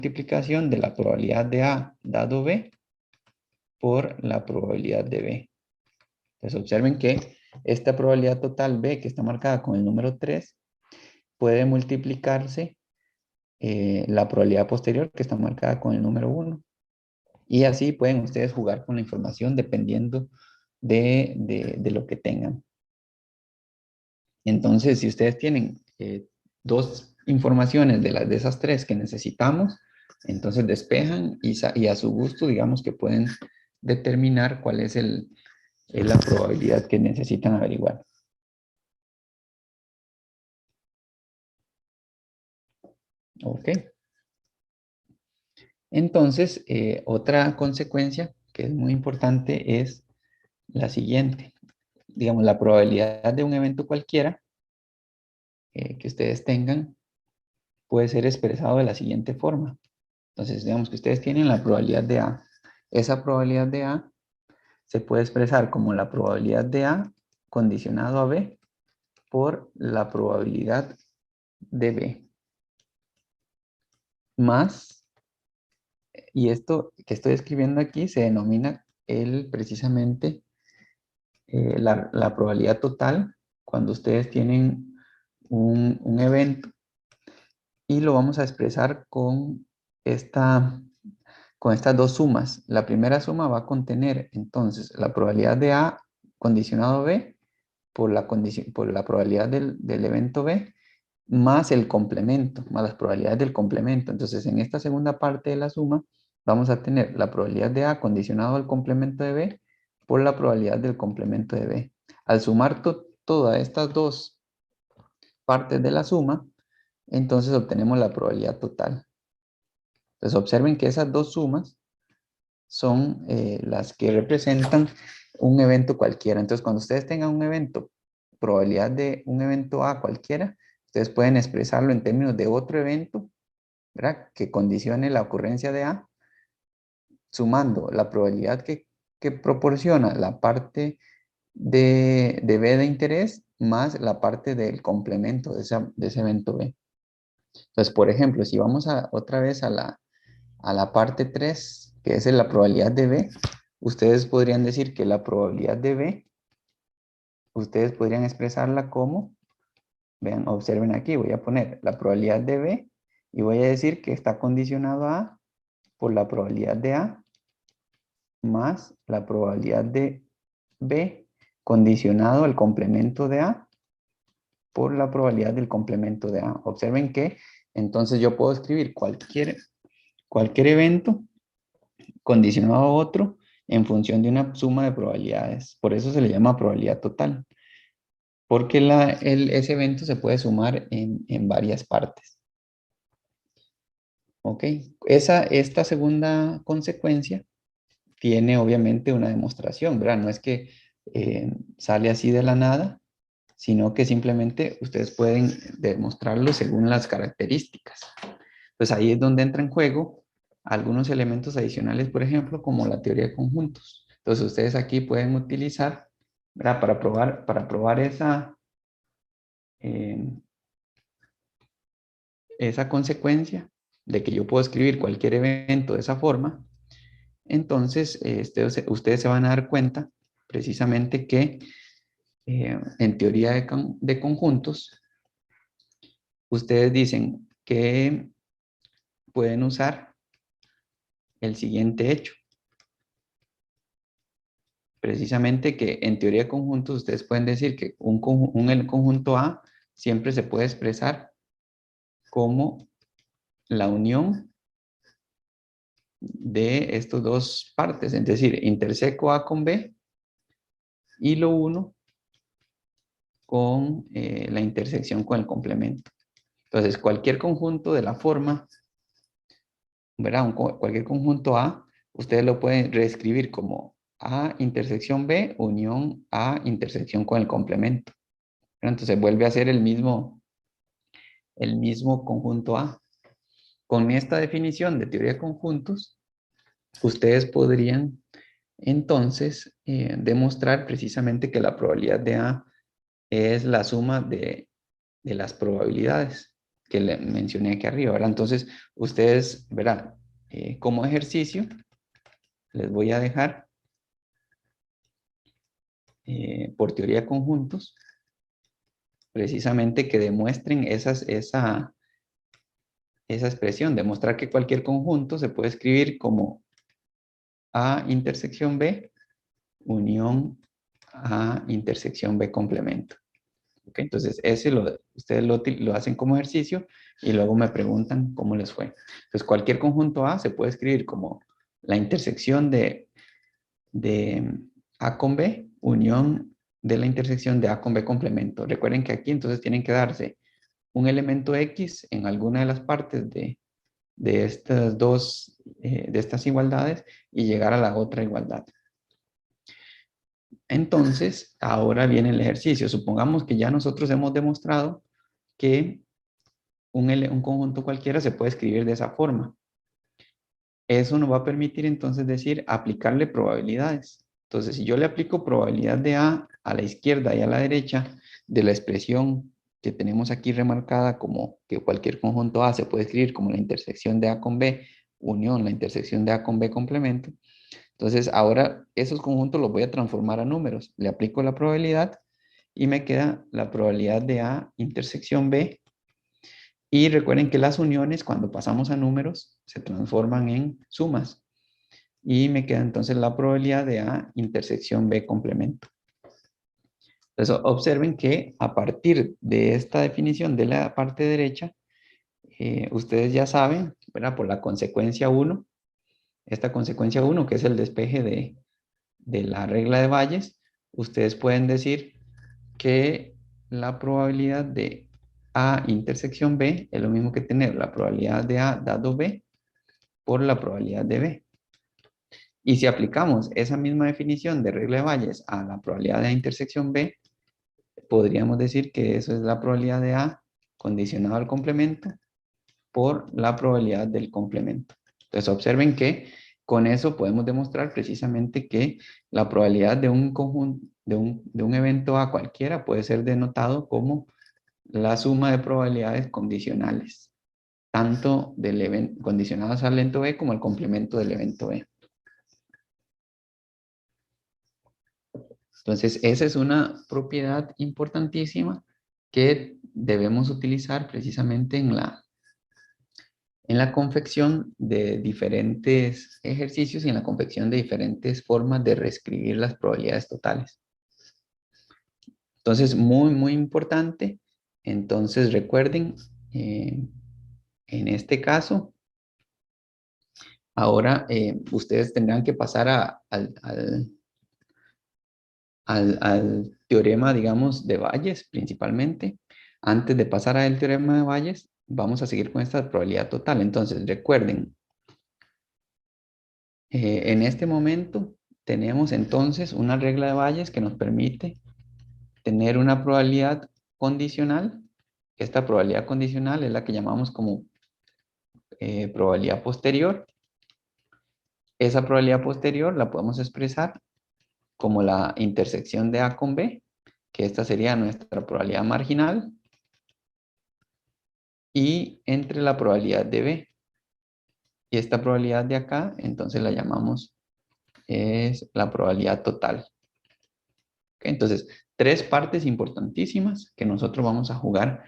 multiplicación de la probabilidad de A dado B por la probabilidad de B. Entonces observen que esta probabilidad total B, que está marcada con el número 3, puede multiplicarse la probabilidad posterior, que está marcada con el número 1. Y así pueden ustedes jugar con la información dependiendo de lo que tengan. Entonces, si ustedes tienen dos informaciones de esas tres que necesitamos, entonces despejan y a su gusto, digamos que pueden determinar cuál es la probabilidad que necesitan averiguar. Ok. Entonces, otra consecuencia que es muy importante es la siguiente. Digamos, la probabilidad de un evento cualquiera que ustedes tengan puede ser expresado de la siguiente forma. Entonces, digamos que ustedes tienen la probabilidad de A. Esa probabilidad de A se puede expresar como la probabilidad de A condicionado a B por la probabilidad de B. Más, y esto que estoy escribiendo aquí se denomina precisamente la probabilidad total cuando ustedes tienen un evento, y lo vamos a expresar con estas dos sumas. La primera suma va a contener entonces la probabilidad de A condicionado a B por la probabilidad del evento B más el complemento, más las probabilidades del complemento. Entonces, en esta segunda parte de la suma vamos a tener la probabilidad de A condicionado al complemento de B por la probabilidad del complemento de B. Al sumar todas estas dos partes de la suma, entonces obtenemos la probabilidad total. Entonces observen que esas dos sumas son las que representan un evento cualquiera. Entonces cuando ustedes tengan un evento, probabilidad de un evento A cualquiera, ustedes pueden expresarlo en términos de otro evento, ¿verdad?, que condicione la ocurrencia de A, sumando la probabilidad que proporciona la parte de B de interés más la parte del complemento de ese evento B. Entonces, por ejemplo, si vamos otra vez a la parte 3, que es la probabilidad de B, ustedes podrían decir que la probabilidad de B, ustedes podrían expresarla como, vean, observen aquí, voy a poner la probabilidad de B y voy a decir que está condicionado a A por la probabilidad de A más la probabilidad de B condicionado al complemento de A por la probabilidad del complemento de A. Observen que entonces yo puedo escribir cualquier evento condicionado a otro en función de una suma de probabilidades. Por eso se le llama probabilidad total, porque ese evento se puede sumar en varias partes. ¿Ok? Esta segunda consecuencia tiene obviamente una demostración, ¿verdad? No es que sale así de la nada, sino que simplemente ustedes pueden demostrarlo según las características. Pues ahí es donde entra en juego algunos elementos adicionales, por ejemplo, como la teoría de conjuntos. Entonces ustedes aquí pueden utilizar, ¿verdad?, para probar esa consecuencia de que yo puedo escribir cualquier evento de esa forma. Entonces ustedes se van a dar cuenta precisamente que en teoría de conjuntos, ustedes dicen que pueden usar el siguiente hecho. Precisamente que en teoría de conjuntos ustedes pueden decir que un conjunto A siempre se puede expresar como la unión de estas dos partes, es decir, interseco A con B y lo uno con la intersección con el complemento. Entonces, cualquier conjunto de la forma, ¿verdad? Cualquier conjunto A, ustedes lo pueden reescribir como A intersección B unión A intersección con el complemento. Entonces vuelve a ser el mismo conjunto A. Con esta definición de teoría de conjuntos, ustedes podrían entonces demostrar precisamente que la probabilidad de A es la suma de las probabilidades. que le mencioné aquí arriba, ¿verdad? Entonces, ustedes, verán, como ejercicio, les voy a dejar, por teoría de conjuntos, precisamente que demuestren esa expresión, demostrar que cualquier conjunto se puede escribir como A intersección B, unión A intersección B complemento. ¿Okay? Entonces, ustedes lo hacen como ejercicio y luego me preguntan cómo les fue. Entonces, cualquier conjunto A se puede escribir como la intersección de A con B, unión de la intersección de A con B complemento. Recuerden que aquí entonces tienen que darse un elemento X en alguna de las partes de estas de estas igualdades y llegar a la otra igualdad. Entonces, ahora viene el ejercicio. Supongamos que ya nosotros hemos demostrado que un conjunto cualquiera se puede escribir de esa forma. Eso nos va a permitir entonces decir aplicarle probabilidades. Entonces, si yo le aplico probabilidad de A la izquierda y a la derecha de la expresión que tenemos aquí remarcada como que cualquier conjunto A se puede escribir como la intersección de A con B, unión la intersección de A con B complemento. Entonces, ahora esos conjuntos los voy a transformar a números. Le aplico la probabilidad y me queda la probabilidad de A intersección B. Y recuerden que las uniones, cuando pasamos a números, se transforman en sumas. Y me queda entonces la probabilidad de A intersección B complemento. Entonces, observen que a partir de esta definición de la parte derecha, ustedes ya saben, ¿verdad? Por la consecuencia 1, esta consecuencia 1, que es el despeje de la regla de Bayes, ustedes pueden decir que la probabilidad de A intersección B es lo mismo que tener la probabilidad de A dado B por la probabilidad de B. Y si aplicamos esa misma definición de regla de Bayes a la probabilidad de A intersección B, podríamos decir que eso es la probabilidad de A condicionado al complemento por la probabilidad del complemento. Entonces observen que con eso podemos demostrar precisamente que la probabilidad de un conjunto, de un evento A cualquiera puede ser denotado como la suma de probabilidades condicionales, tanto del evento condicionadas al evento B como al complemento del evento B. Entonces, esa es una propiedad importantísima que debemos utilizar precisamente en la confección de diferentes ejercicios y en la confección de diferentes formas de reescribir las probabilidades totales. Entonces, muy, muy importante. Entonces, recuerden, en este caso, ahora ustedes tendrán que pasar al teorema, digamos, de Bayes principalmente. Antes de pasar al teorema de Bayes, vamos a seguir con esta probabilidad total. Entonces, recuerden, en este momento tenemos entonces una regla de Bayes que nos permite tener una probabilidad condicional. Esta probabilidad condicional es la que llamamos como probabilidad posterior. Esa probabilidad posterior la podemos expresar como la intersección de A con B, que esta sería nuestra probabilidad marginal, y entre la probabilidad de B. Y esta probabilidad de acá, entonces la llamamos, es la probabilidad total. ¿Ok? Entonces, tres partes importantísimas que nosotros vamos a jugar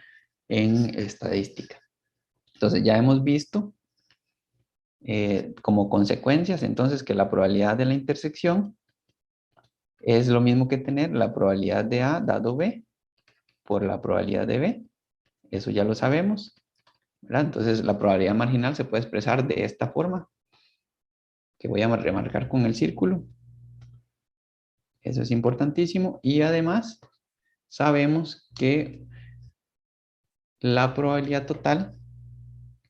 en estadística. Entonces, ya hemos visto como consecuencias, entonces, que la probabilidad de la intersección es lo mismo que tener la probabilidad de A dado B por la probabilidad de B. Eso ya lo sabemos, ¿verdad? Entonces, la probabilidad marginal se puede expresar de esta forma, que voy a remarcar con el círculo. Eso es importantísimo. Y además, sabemos que la probabilidad total,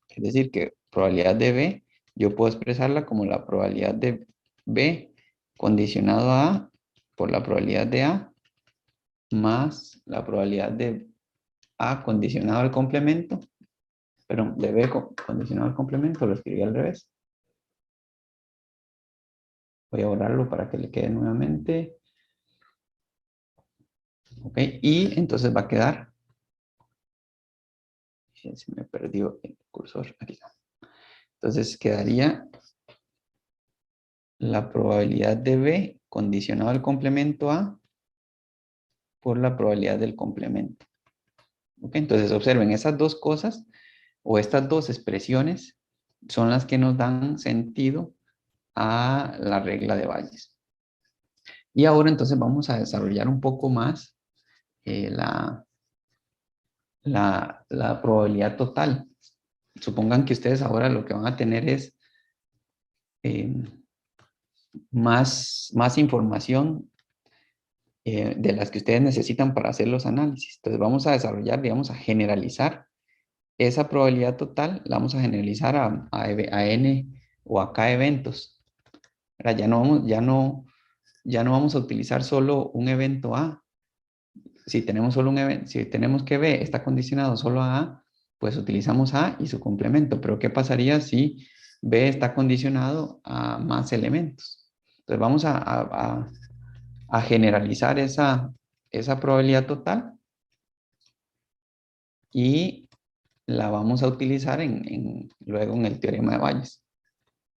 es decir, que probabilidad de B, yo puedo expresarla como la probabilidad de B condicionado a A por la probabilidad de A más la probabilidad de A condicionado al complemento, pero de B condicionado al complemento, lo escribí al revés. Voy a borrarlo para que le quede nuevamente. Ok, y entonces va a quedar Se me perdió el cursor. Aquí está. Entonces quedaría la probabilidad de B condicionado al complemento A por la probabilidad del complemento. ¿Ok? Entonces observen, esas dos cosas o estas dos expresiones son las que nos dan sentido a la regla de Bayes. Y ahora entonces vamos a desarrollar un poco más la probabilidad total. Supongan que ustedes ahora lo que van a tener es más información de las que ustedes necesitan para hacer los análisis. Entonces vamos a desarrollar, digamos, a generalizar esa probabilidad total, la vamos a generalizar a n o a k eventos. ¿Verdad? Ya no vamos a utilizar solo un evento A. Si tenemos solo un evento, si tenemos que B está condicionado solo a A, pues utilizamos A y su complemento. Pero ¿qué pasaría si B está condicionado a más elementos? Entonces vamos a generalizar esa probabilidad total y la vamos a utilizar luego en el teorema de Bayes.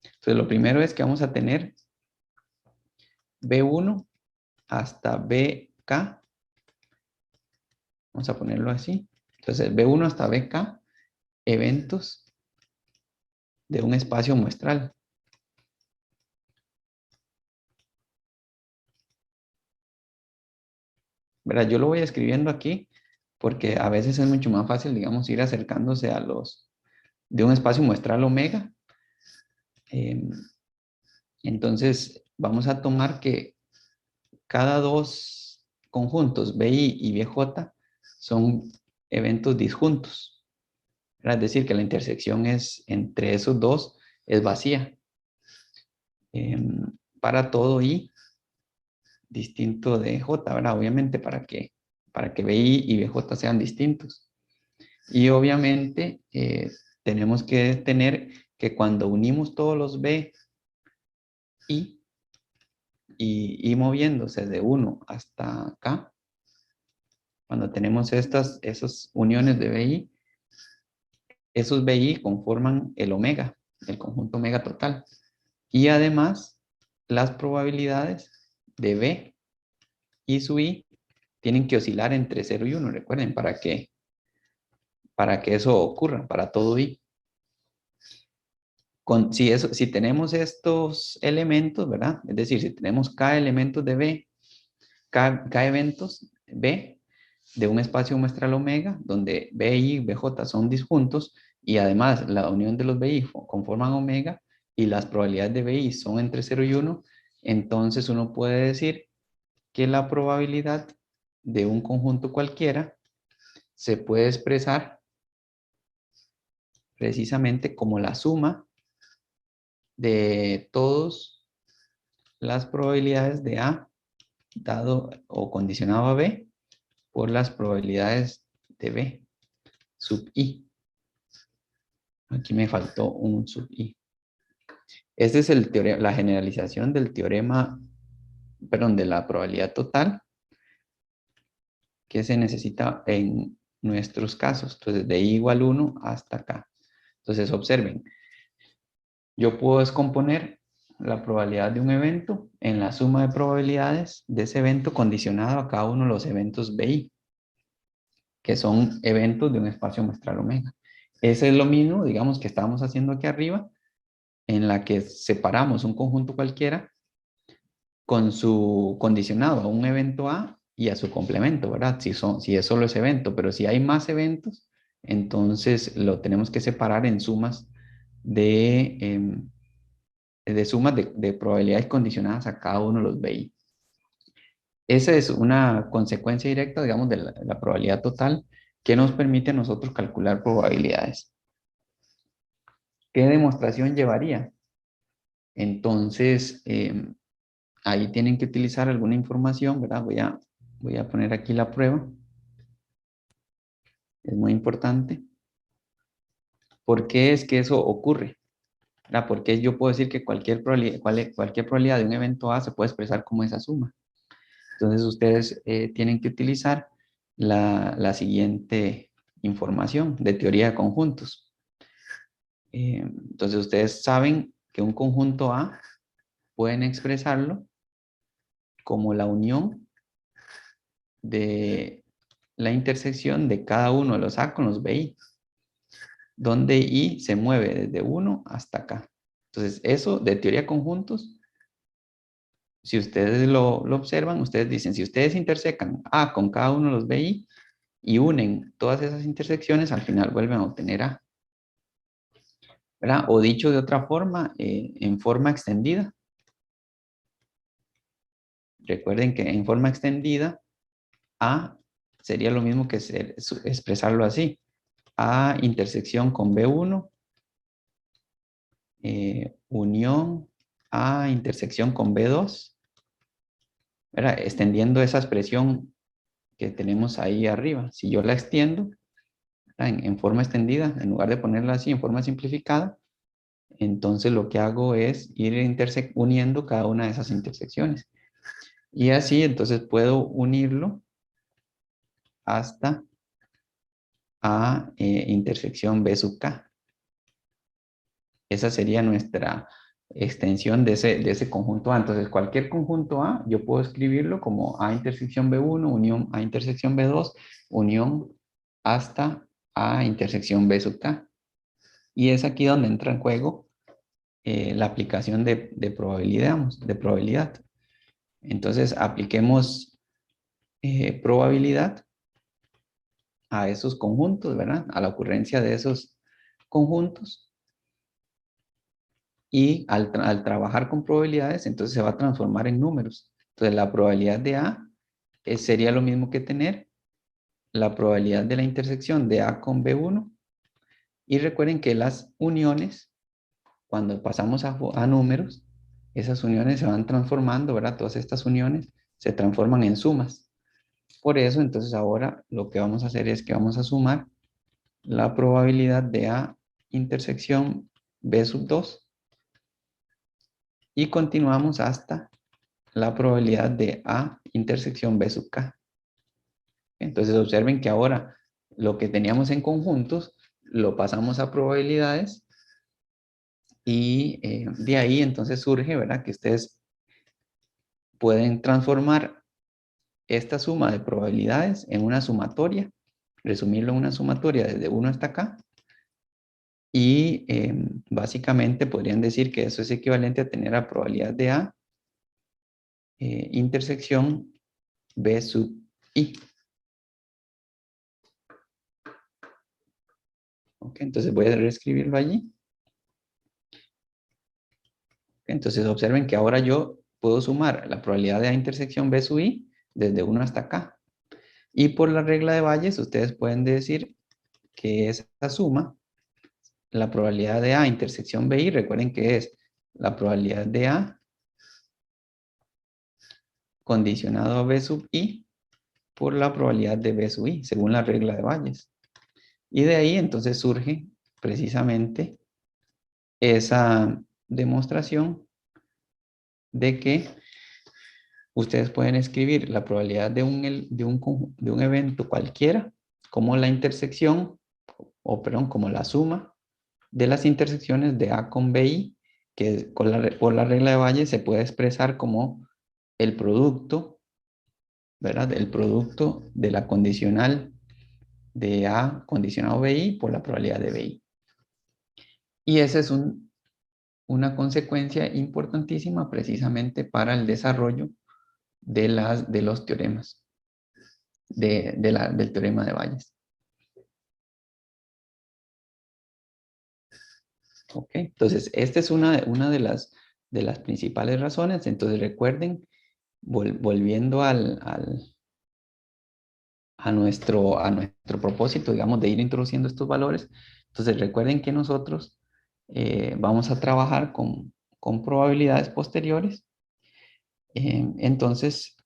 Entonces lo primero es que vamos a tener B1 hasta BK. Vamos a ponerlo así. Entonces B1 hasta BK, eventos de un espacio muestral. ¿Verdad? Yo lo voy escribiendo aquí porque a veces es mucho más fácil, digamos, ir acercándose a los de un espacio muestral omega. Entonces, vamos a tomar que cada dos conjuntos, BI y BJ, son eventos disjuntos. ¿Verdad? Es decir, que la intersección entre esos dos es vacía. Para todo I distinto de J, ¿verdad? Obviamente para que BI y BJ sean distintos. Y obviamente tenemos que tener que cuando unimos todos los B y moviéndose de 1 hasta acá, cuando tenemos esas uniones de BI, esos BI conforman el omega, el conjunto omega total. Y además, las probabilidades de B y su I tienen que oscilar entre 0 y 1, recuerden, para que eso ocurra, para todo I. Si tenemos estos elementos, ¿verdad? Es decir, si tenemos K elementos de B, K eventos B de un espacio muestral omega, donde BI y BJ son disjuntos, y además la unión de los BI conforman omega, y las probabilidades de BI son entre 0 y 1, entonces uno puede decir que la probabilidad de un conjunto cualquiera se puede expresar precisamente como la suma de todas las probabilidades de A dado o condicionado a B por las probabilidades de B sub I. Aquí me faltó un sub I. Este es la generalización del teorema, perdón, de la probabilidad total que se necesita en nuestros casos. Entonces, de I igual 1 hasta acá. Entonces, observen. Yo puedo descomponer la probabilidad de un evento en la suma de probabilidades de ese evento condicionado a cada uno de los eventos BI, que son eventos de un espacio muestral omega. Ese es lo mismo, digamos, que estábamos haciendo aquí arriba, en la que separamos un conjunto cualquiera con su condicionado a un evento A y a su complemento, ¿verdad? Si es solo ese evento, pero si hay más eventos, entonces lo tenemos que separar en sumas de sumas de probabilidades condicionadas a cada uno de los BI. Esa es una consecuencia directa, digamos, de la probabilidad total que nos permite a nosotros calcular probabilidades. ¿Qué demostración llevaría? Entonces, ahí tienen que utilizar alguna información, ¿verdad? Voy a poner aquí la prueba. Es muy importante. ¿Por qué es que eso ocurre? ¿Verdad? Porque yo puedo decir que cualquier probabilidad de un evento A se puede expresar como esa suma. Entonces ustedes tienen que utilizar la siguiente información de teoría de conjuntos. Entonces ustedes saben que un conjunto A pueden expresarlo como la unión de la intersección de cada uno de los A con los BI, donde I se mueve desde 1 hasta acá. Entonces eso de teoría de conjuntos, si ustedes lo observan, ustedes dicen, si ustedes intersecan A con cada uno de los BI y unen todas esas intersecciones, al final vuelven a obtener A. ¿Verdad? O dicho de otra forma, en forma extendida. Recuerden que en forma extendida, A sería lo mismo que expresarlo así. A intersección con B1, unión A intersección con B2, ¿verdad? Extendiendo esa expresión que tenemos ahí arriba. Si yo la extiendo en forma extendida, en lugar de ponerla así en forma simplificada, entonces lo que hago es ir uniendo cada una de esas intersecciones. Y así entonces puedo unirlo hasta A intersección B sub K. Esa sería nuestra extensión de ese conjunto A. Entonces, cualquier conjunto A, yo puedo escribirlo como A intersección B1, unión A intersección B2, unión hasta A intersección B sub K. Y es aquí donde entra en juego la aplicación de probabilidad. Entonces, apliquemos probabilidad a esos conjuntos, ¿verdad? A la ocurrencia de esos conjuntos. Y al trabajar con probabilidades, entonces se va a transformar en números. Entonces la probabilidad de A sería lo mismo que tener la probabilidad de la intersección de A con B1. Y recuerden que las uniones, cuando pasamos a números, esas uniones se van transformando, ¿verdad? Todas estas uniones se transforman en sumas. Por eso, entonces ahora lo que vamos a hacer es que vamos a sumar la probabilidad de A intersección B sub 2 y continuamos hasta la probabilidad de A intersección B sub K. Entonces observen que ahora lo que teníamos en conjuntos lo pasamos a probabilidades y de ahí entonces surge, ¿verdad? Que ustedes pueden transformar esta suma de probabilidades en una sumatoria, resumirlo en una sumatoria desde 1 hasta acá y básicamente podrían decir que eso es equivalente a tener la probabilidad de A intersección B sub I. Ok, entonces voy a reescribirlo allí. Entonces observen que ahora yo puedo sumar la probabilidad de A intersección B sub I desde 1 hasta acá. Y por la regla de Bayes, ustedes pueden decir que esa suma, la probabilidad de A intersección BI, recuerden que es la probabilidad de A condicionado a B sub I por la probabilidad de B sub I, según la regla de Bayes. Y de ahí entonces surge precisamente esa demostración de que ustedes pueden escribir la probabilidad de un evento cualquiera como la intersección, o perdón, como la suma de las intersecciones de A con BI, que por la regla de Bayes se puede expresar como el producto, ¿verdad? El producto de la condicional de A condicionado BI por la probabilidad de BI. Y esa es una consecuencia importantísima precisamente para el desarrollo de los teoremas, del teorema de Bayes. Ok, entonces esta es una de las principales razones. Entonces recuerden, volviendo a nuestro propósito, digamos, de ir introduciendo estos valores, entonces recuerden que nosotros vamos a trabajar con probabilidades posteriores. Entonces,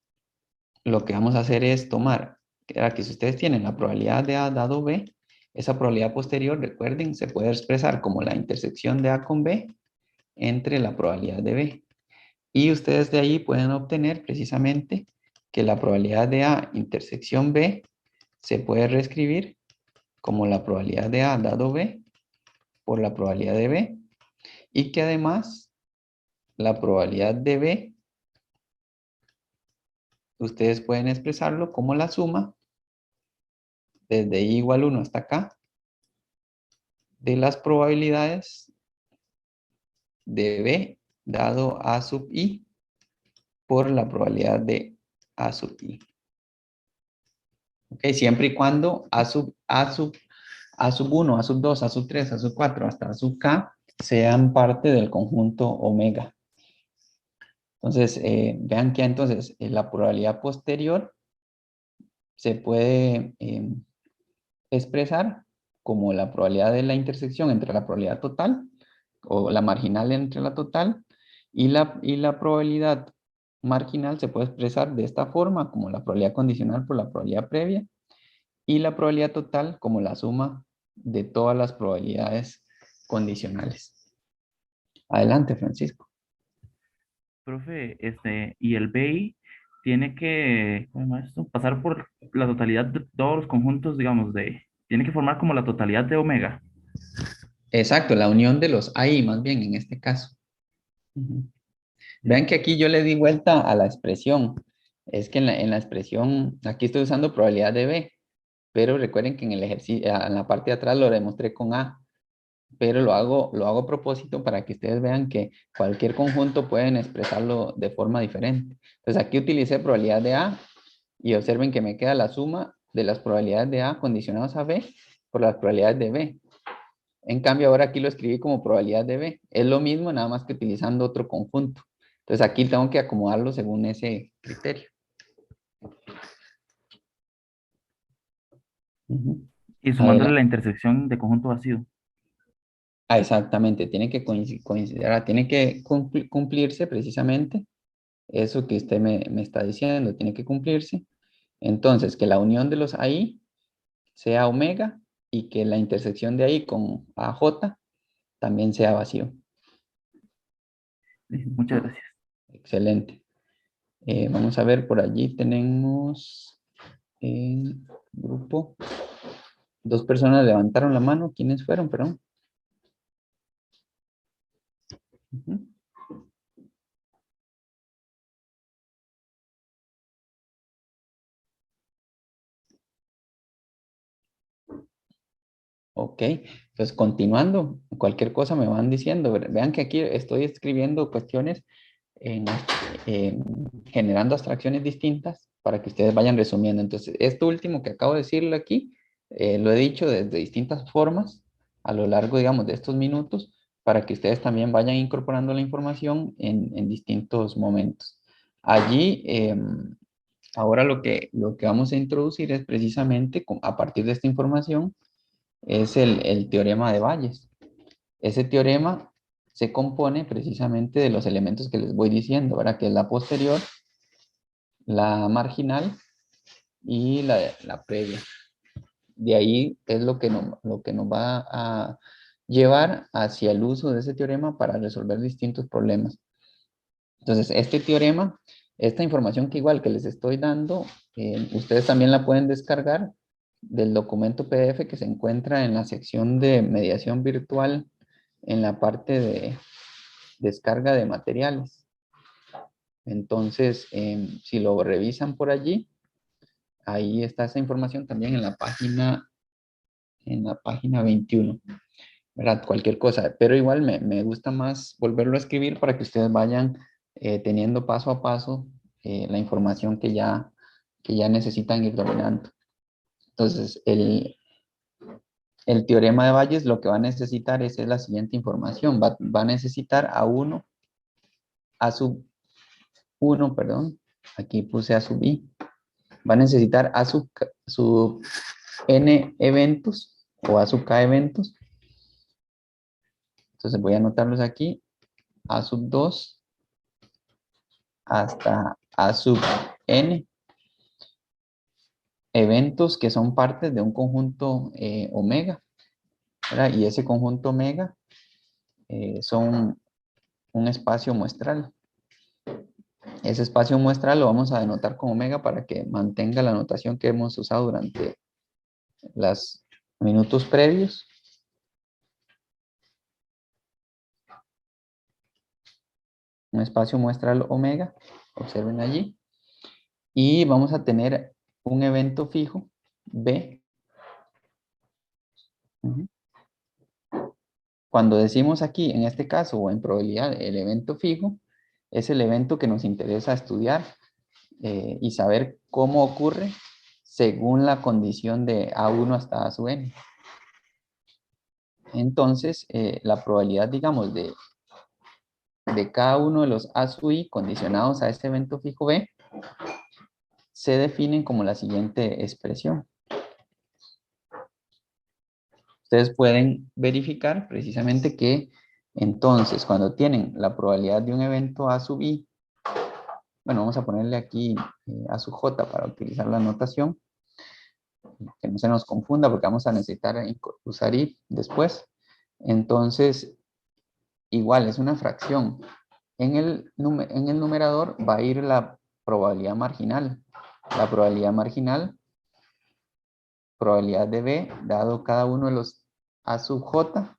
lo que vamos a hacer es tomar, que si ustedes tienen la probabilidad de A dado B, esa probabilidad posterior, recuerden, se puede expresar como la intersección de A con B entre la probabilidad de B. Y ustedes de ahí pueden obtener precisamente que la probabilidad de A intersección B se puede reescribir como la probabilidad de A dado B por la probabilidad de B, y que además la probabilidad de B, ustedes pueden expresarlo como la suma desde I igual 1 hasta acá de las probabilidades de B dado A sub I por la probabilidad de A sub I. Ok, siempre y cuando A sub 1, A sub 2, A sub 3, A sub 4 hasta A sub K sean parte del conjunto omega. Entonces, vean que entonces la probabilidad posterior se puede expresar como la probabilidad de la intersección entre la probabilidad total o la marginal entre la total y la probabilidad marginal se puede expresar de esta forma como la probabilidad condicional por la probabilidad previa y la probabilidad total como la suma de todas las probabilidades condicionales. Adelante, Francisco. Profe, y el BI tiene que, ¿cómo se llama esto? Pasar por la totalidad de todos los conjuntos, digamos, tiene que formar como la totalidad de omega. Exacto, la unión de los AI más bien en este caso. Ujú. Vean que Listo. aquí yo le di vuelta a la expresión. Es que en la expresión, aquí estoy usando probabilidad de B, pero recuerden que en el ejercicio, en la parte de atrás lo demostré con A, pero lo hago a propósito para que ustedes vean que cualquier conjunto pueden expresarlo de forma diferente. Entonces aquí utilicé probabilidad de A y observen que me queda la suma de las probabilidades de A condicionadas a B por las probabilidades de B. En cambio, ahora aquí lo escribí como probabilidad de B. Es lo mismo, nada más que utilizando otro conjunto. Entonces aquí tengo que acomodarlo según ese criterio. Ujú. Y sumándole Adelante. la intersección de conjunto vacío. Ah, exactamente, tiene que coincidir, tiene que cumplirse precisamente eso que usted me está diciendo, tiene que cumplirse. Entonces, que la unión de los AI sea omega y que la intersección de ahí con AJ también sea vacío. Listo, Ujú. muchas gracias. Excelente. Vamos a ver, por allí tenemos en grupo. Dos personas levantaron la mano. ¿Quiénes fueron? Perdón. Ujú. Ok, pues continuando, cualquier cosa me van diciendo. Vean que aquí estoy escribiendo cuestiones en, generando abstracciones distintas para que ustedes vayan resumiendo. Entonces, esto último que acabo de decirle aquí, lo he dicho desde distintas formas a lo largo, digamos, de estos minutos para que ustedes también vayan incorporando la información en distintos momentos. Allí, ahora lo que vamos a introducir es precisamente a partir de esta información es el teorema de Bayes. Ese teorema se compone precisamente de los elementos que les voy diciendo, ¿verdad? Que es la posterior, la marginal y la previa. De ahí es lo que nos va a llevar hacia el uso de ese teorema para resolver distintos problemas. Entonces, este teorema, esta información que igual que les estoy dando, ustedes también la pueden descargar del documento PDF que se encuentra en la sección de mediación virtual en la parte de descarga de materiales. Entonces, si lo revisan por allí, ahí está esa información también en la página 21, ¿verdad? Cualquier cosa, pero igual me gusta más volverlo a escribir para que ustedes vayan teniendo paso a paso la información que ya necesitan ir dominando. Entonces, el teorema de Bayes lo que va a necesitar es la siguiente información. Va a necesitar a sub 1, perdón, aquí puse a sub i, va a necesitar sub n eventos o a sub k eventos. Entonces voy a anotarlos aquí, a sub 2 hasta a sub n eventos que son partes de un conjunto omega, ¿verdad? Y ese conjunto omega son un espacio muestral. Ese espacio muestral lo vamos a denotar con omega para que mantenga la notación que hemos usado durante las minutos previos. Un espacio muestral omega, observen allí. Y vamos a tener un evento fijo, B. Cuando decimos aquí, en este caso, o en probabilidad, el evento fijo, es el evento que nos interesa estudiar y saber cómo ocurre según la condición de A1 hasta A sub n. Entonces, la probabilidad, digamos, de cada uno de los A sub i condicionados a este evento fijo B se definen como la siguiente expresión. Ustedes pueden verificar precisamente que entonces cuando tienen la probabilidad de un evento A sub i, bueno, vamos a ponerle aquí A sub j para utilizar la notación, que no se nos confunda porque vamos a necesitar usar i después. Entonces, igual es una fracción. En el numerador va a ir la probabilidad marginal. La probabilidad marginal, probabilidad de B, dado cada uno de los A sub j,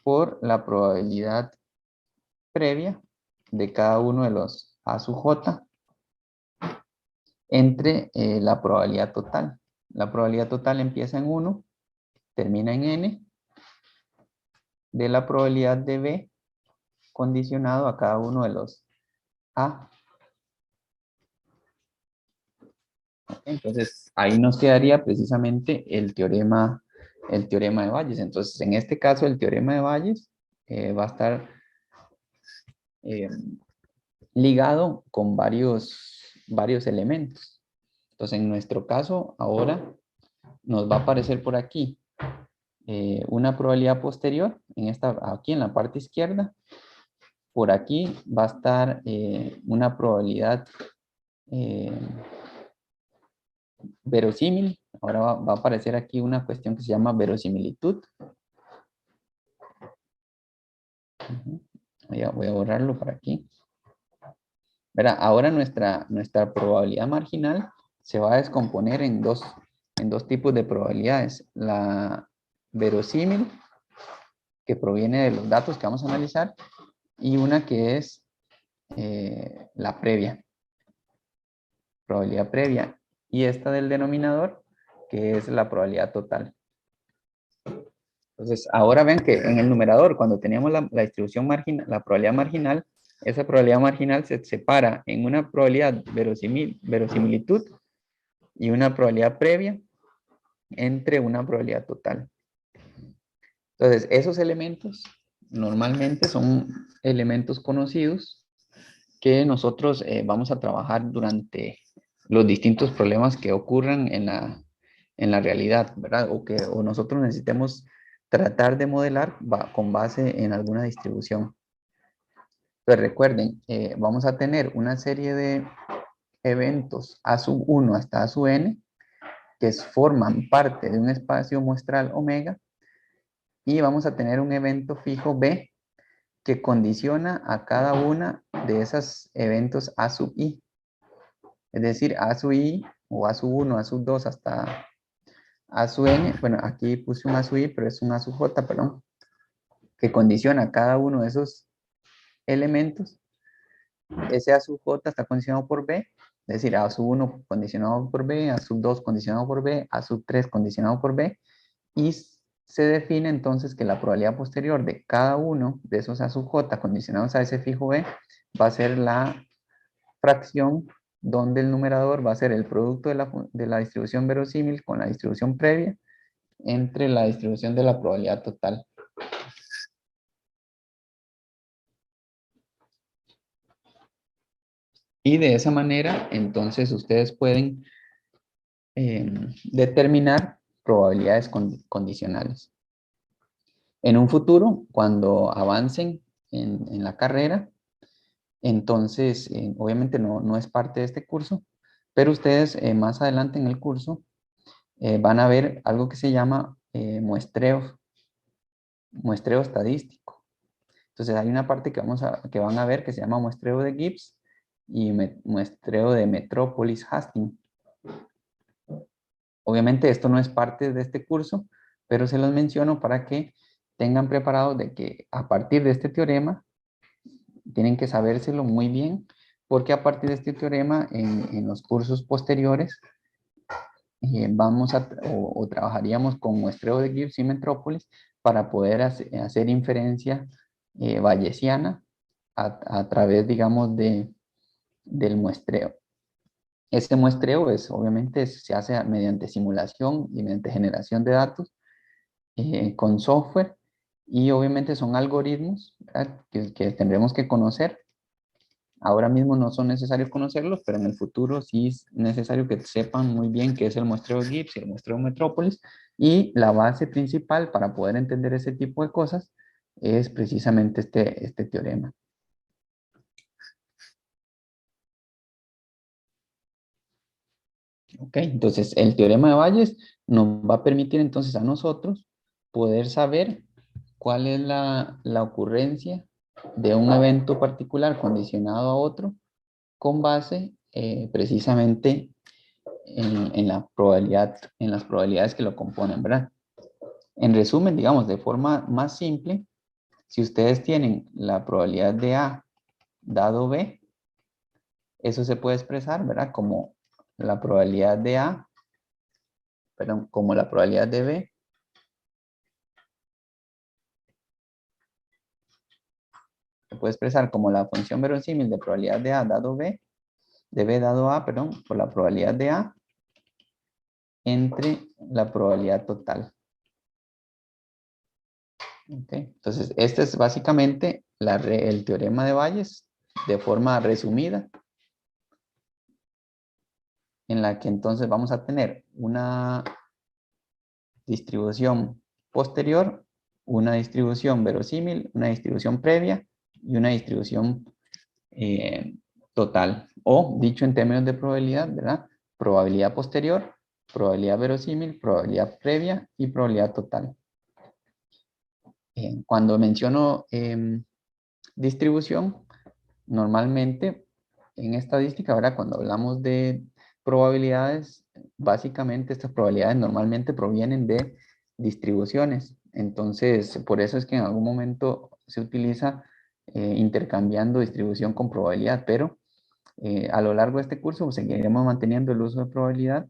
por la probabilidad previa de cada uno de los A sub j entre la probabilidad total. La probabilidad total empieza en 1, termina en n, de la probabilidad de B condicionado a cada uno de los A. Entonces, ahí nos quedaría precisamente el teorema de Bayes. Entonces, en este caso, el teorema de Bayes va a estar ligado con varios elementos. Entonces, en nuestro caso, ahora nos va a aparecer por aquí una probabilidad posterior, aquí en la parte izquierda. Por aquí va a estar una probabilidad verosímil. Ahora va a aparecer aquí una cuestión que se llama verosimilitud. Voy a borrarlo por aquí. Verá, ahora nuestra probabilidad marginal se va a descomponer en dos tipos de probabilidades. La verosímil, que proviene de los datos que vamos a analizar, y una que es la previa, probabilidad previa. Y esta del denominador, que es la probabilidad total. Entonces, ahora ven que en el numerador, cuando teníamos la distribución marginal, la probabilidad marginal, esa probabilidad marginal se separa en una probabilidad verosimilitud y una probabilidad previa entre una probabilidad total. Entonces, esos elementos normalmente son elementos conocidos que nosotros vamos a trabajar durante los distintos problemas que ocurran en la realidad, ¿verdad? O nosotros necesitemos tratar de modelar con base en alguna distribución. Entonces recuerden, vamos a tener una serie de eventos A sub 1 hasta A sub n que forman parte de un espacio muestral omega y vamos a tener un evento fijo B que condiciona a cada una de esos eventos A sub i. Es decir, A sub i o A sub 1, A sub 2 hasta A sub n. Bueno, aquí puse un A sub i, pero es un A sub j, perdón, que condiciona a cada uno de esos elementos. Ese A sub j está condicionado por B, es decir, A sub 1 condicionado por B, A sub 2 condicionado por B, A sub 3 condicionado por B, y se define entonces que la probabilidad posterior de cada uno de esos A sub j condicionados a ese fijo B va a ser la fracción donde el numerador va a ser el producto de la distribución verosímil con la distribución previa entre la distribución de la probabilidad total. Y de esa manera, entonces, ustedes pueden determinar probabilidades condicionales. En un futuro, cuando avancen en la carrera, entonces, obviamente no es parte de este curso, pero ustedes más adelante en el curso van a ver algo que se llama muestreo estadístico. Entonces hay una parte que van a ver que se llama muestreo de Gibbs y muestreo de Metropolis Hastings. Obviamente esto no es parte de este curso, pero se los menciono para que tengan preparado de que a partir de este teorema tienen que sabérselo muy bien, porque a partir de este teorema en los cursos posteriores vamos a, o trabajaríamos con muestreo de Gibbs y Metrópolis para poder hacer inferencia bayesiana a través, digamos, del muestreo. Este muestreo es, obviamente, se hace mediante simulación y mediante generación de datos con software y obviamente son algoritmos, ¿verdad?, que tendremos que conocer. Ahora mismo no son necesarios conocerlos, pero en el futuro sí es necesario que sepan muy bien qué es el muestreo Gibbs y el muestreo Metrópolis. Y la base principal para poder entender ese tipo de cosas es precisamente este teorema. Ok, entonces el teorema de Bayes nos va a permitir entonces a nosotros poder saber cuál es la ocurrencia de un evento particular condicionado a otro con base precisamente en la probabilidad, en las probabilidades que lo componen, ¿verdad? En resumen, digamos, de forma más simple, si ustedes tienen la probabilidad de A dado B, eso se puede expresar, ¿verdad? Como la probabilidad de A, perdón, como la probabilidad de B, se puede expresar como la función verosímil de probabilidad de A dado B, de B dado A, perdón, por la probabilidad de A entre la probabilidad total. Okay. Entonces, este es básicamente el teorema de Bayes de forma resumida, en la que entonces vamos a tener una distribución posterior, una distribución verosímil, una distribución previa y una distribución total. O, dicho en términos de probabilidad, ¿verdad? Probabilidad posterior, probabilidad verosímil, probabilidad previa y probabilidad total. Cuando menciono distribución, normalmente en estadística, ¿verdad? Cuando hablamos de probabilidades, básicamente estas probabilidades normalmente provienen de distribuciones. Entonces, por eso es que en algún momento se utiliza intercambiando distribución con probabilidad, pero a lo largo de este curso pues, seguiremos manteniendo el uso de probabilidad.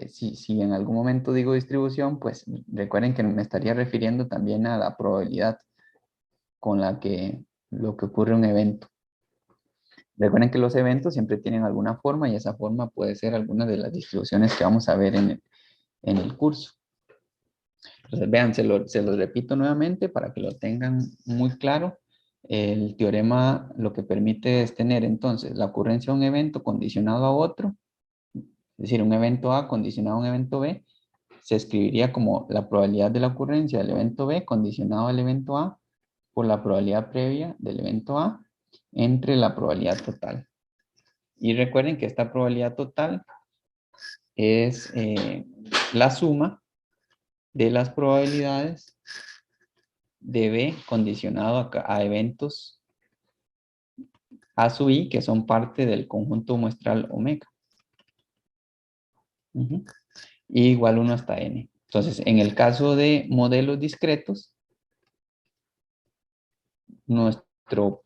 Si en algún momento digo distribución, pues recuerden que me estaría refiriendo también a la probabilidad con la que lo que ocurre un evento. Recuerden que los eventos siempre tienen alguna forma y esa forma puede ser alguna de las distribuciones que vamos a ver en el curso. Entonces, vean, se lo repito nuevamente para que lo tengan muy claro. El teorema lo que permite es tener entonces la ocurrencia de un evento condicionado a otro, es decir, un evento A condicionado a un evento B, se escribiría como la probabilidad de la ocurrencia del evento B condicionado al evento A por la probabilidad previa del evento A entre la probabilidad total. Y recuerden que esta probabilidad total es la suma de las probabilidades de B condicionado a eventos A sub I que son parte del conjunto muestral omega. Y igual 1 hasta n. Entonces, en el caso de modelos discretos, nuestro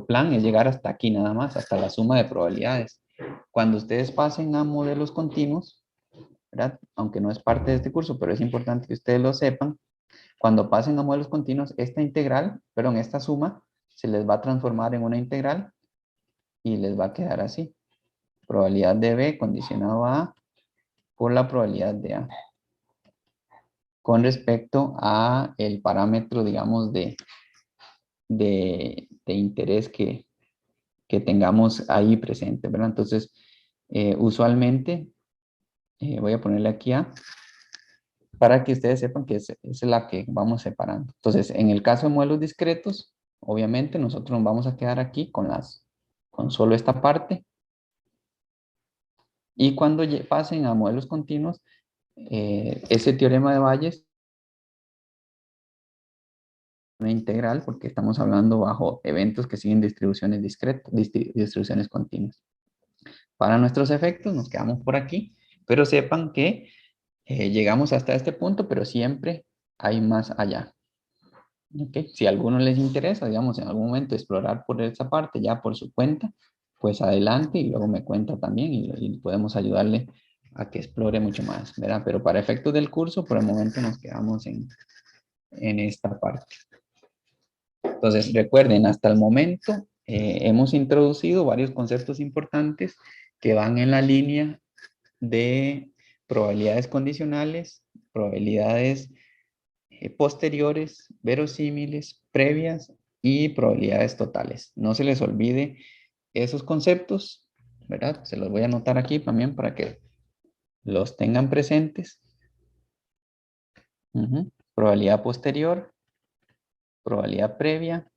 plan es llegar hasta aquí nada más, hasta la suma de probabilidades. Cuando ustedes pasen a modelos continuos, ¿verdad? Aunque no es parte de este curso, pero es importante que ustedes lo sepan, cuando pasen a modelos continuos, esta integral, perdón, esta suma, se les va a transformar en una integral y les va a quedar así. Probabilidad de B condicionado a A por la probabilidad de A. Con respecto a el parámetro, digamos, de interés que tengamos ahí presente, ¿verdad? Entonces, usualmente, voy a ponerle aquí A, para que ustedes sepan que es la que vamos separando. Entonces, en el caso de modelos discretos, obviamente nosotros nos vamos a quedar aquí con solo esta parte. Y cuando pasen a modelos continuos, ese teorema de Bayes una integral porque estamos hablando bajo eventos que siguen distribuciones discretas, distribuciones continuas. Para nuestros efectos nos quedamos por aquí Pero sepan que llegamos hasta este punto, pero siempre hay más allá. ¿Ok? Si a alguno les interesa, digamos, en algún momento explorar por esa parte ya por su cuenta, pues adelante y luego me cuenta también y podemos ayudarle a que explore mucho más, ¿verdad? Pero para efectos del curso, por el momento nos quedamos en esta parte. Entonces, recuerden, hasta el momento hemos introducido varios conceptos importantes que van en la línea de probabilidades condicionales, probabilidades posteriores, verosímiles, previas y probabilidades totales. No se les olvide esos conceptos, ¿verdad? Se los voy a anotar aquí también para que los tengan presentes. Probabilidad posterior, probabilidad previa,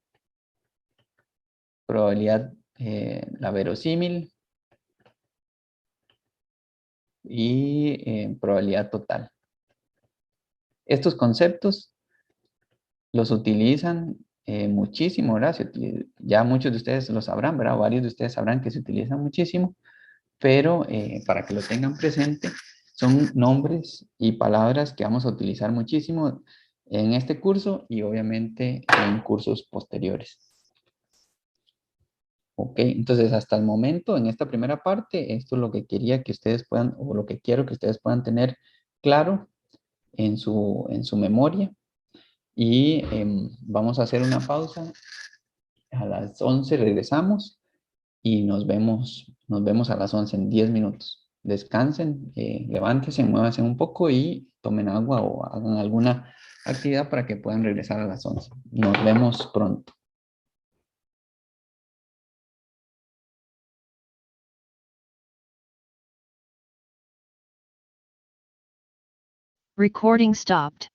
probabilidad, la verosímil y probabilidad total. Estos conceptos los utilizan muchísimo, ¿verdad? Ya muchos de ustedes lo sabrán, ¿verdad? Varios de ustedes sabrán que se utilizan muchísimo, pero para que lo tengan presente, son nombres y palabras que vamos a utilizar muchísimo en este curso y obviamente en cursos posteriores. Ok, entonces hasta el momento, en esta primera parte, esto es lo que quería que ustedes puedan, o lo que quiero que ustedes puedan tener claro en su memoria. Y vamos a hacer una pausa. A las 11 regresamos y nos vemos a las 11 en 10 minutos. Descansen, levántense, muévanse un poco y tomen agua o hagan alguna actividad para que puedan regresar a las 11. Nos vemos pronto. Recording stopped.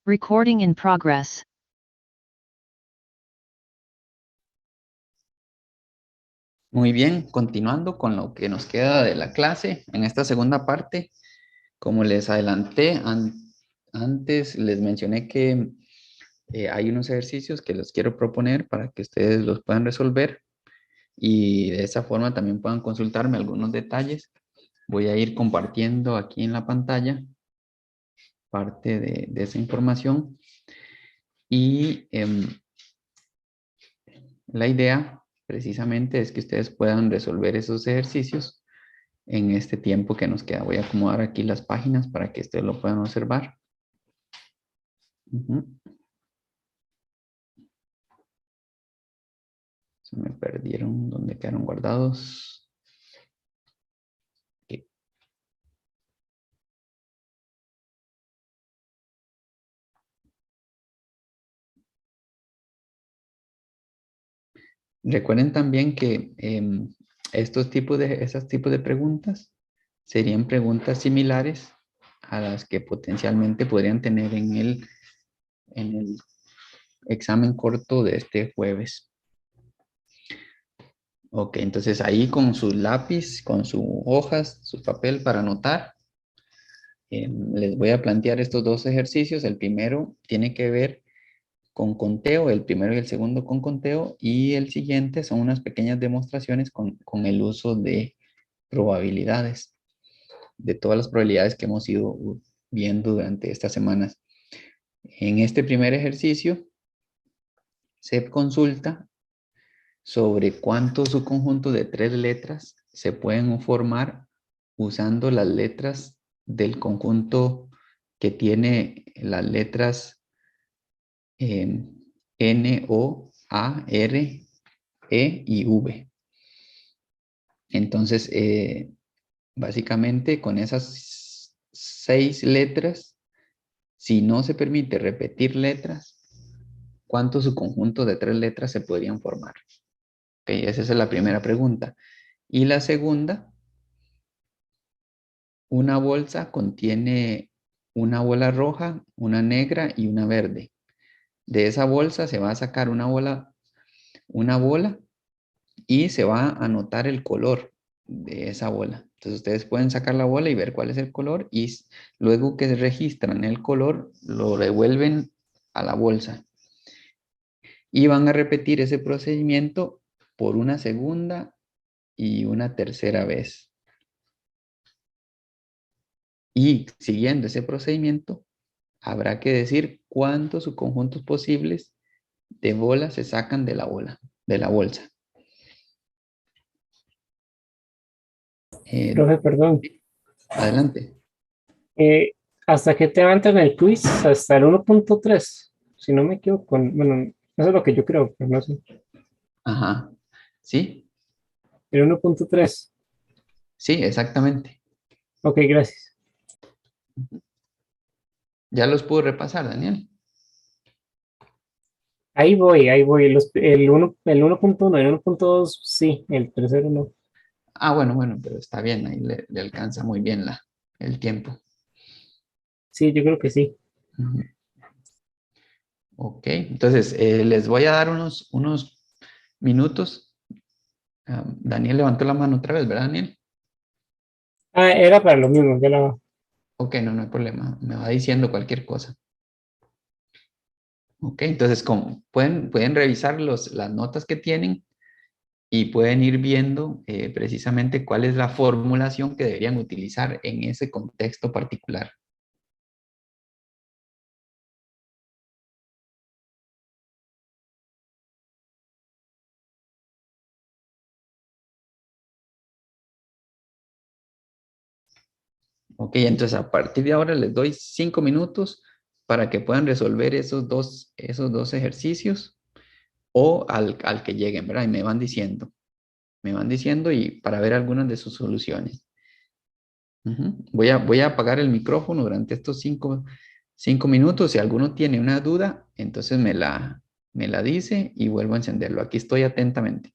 Recording in progress. Muy bien, continuando con lo que nos queda de la clase, en esta segunda parte, como les adelanté antes, les mencioné que hay unos ejercicios que los quiero proponer para que ustedes los puedan resolver y de esa forma también puedan consultarme algunos detalles. Voy a ir compartiendo aquí en la pantalla parte de esa información y la idea precisamente es que ustedes puedan resolver esos ejercicios en este tiempo que nos queda. Voy a acomodar aquí las páginas para que ustedes lo puedan observar. Ujú. Se me perdieron, ¿dónde quedaron guardados? Aquí. Recuerden también que esos tipos de preguntas serían preguntas similares a las que potencialmente podrían tener en el examen corto de este jueves. Ok, entonces ahí con su lápiz, con sus hojas, su papel para anotar, les voy a plantear estos dos ejercicios. El primero tiene que ver con conteo, el primero y el segundo con conteo, y el siguiente son unas pequeñas demostraciones con el uso de probabilidades, de todas las probabilidades que hemos ido viendo durante estas semanas. En este primer ejercicio se consulta sobre cuánto subconjunto de 3 letras se pueden formar usando las letras del conjunto que tiene las letras N, O, A, R, E y V. Entonces, básicamente con esas 6 letras, si no se permite repetir letras, ¿cuánto subconjunto de 3 letras se podrían formar? Okay, esa es la primera pregunta. Y la segunda, una bolsa contiene una bola roja, una negra y una verde. De esa bolsa se va a sacar una bola y se va a anotar el color de esa bola. Entonces ustedes pueden sacar la bola y ver cuál es el color y luego que registran el color, lo devuelven a la bolsa. Y van a repetir ese procedimiento por una segunda y una tercera vez. Y siguiendo ese procedimiento, habrá que decir cuántos subconjuntos posibles de bolas se sacan de la bolsa. Profe, perdón. Adelante. ¿Hasta qué te va a entrar en el quiz? Hasta el 1.3, si no me equivoco. Bueno, eso es lo que yo creo, pero no sé. Ajá. ¿Sí? El 1.3. Sí, exactamente. Ok, gracias. Ya los puedo repasar, Daniel. Ahí voy, ahí voy. El 1.1, el 1.2, sí, el tercero no. Ah, bueno, pero está bien, ahí le alcanza muy bien el tiempo. Sí, yo creo que sí. Ujú. Ok, entonces les voy a dar unos minutos. Daniel levantó la mano otra vez, ¿verdad, Daniel? Ah, era para lo mismo, ya la... Ok, no hay problema. Me va diciendo cualquier cosa. Ok, entonces como pueden revisar las notas que tienen y pueden ir viendo precisamente cuál es la formulación que deberían utilizar en ese contexto particular. Ok, entonces a partir de ahora les doy 5 minutos para que puedan resolver esos dos ejercicios o al que lleguen, ¿verdad? Y me van diciendo y para ver algunas de sus soluciones. Ujú. Voy a apagar el micrófono durante estos 5 minutos. Si alguno tiene una duda, entonces me la dice y vuelvo a encenderlo. Aquí estoy atentamente.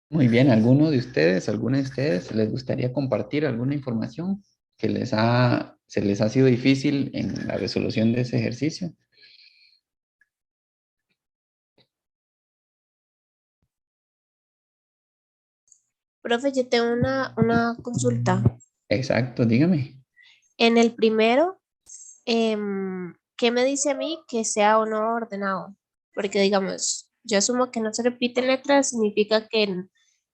Muy bien, ¿alguno de ustedes les gustaría compartir alguna información que se les ha sido difícil en la resolución de ese ejercicio? Profe, yo tengo una consulta. Exacto, dígame. En el primero, ¿qué me dice a mí que sea o no ordenado? Porque digamos, yo asumo que no se repiten letras, significa que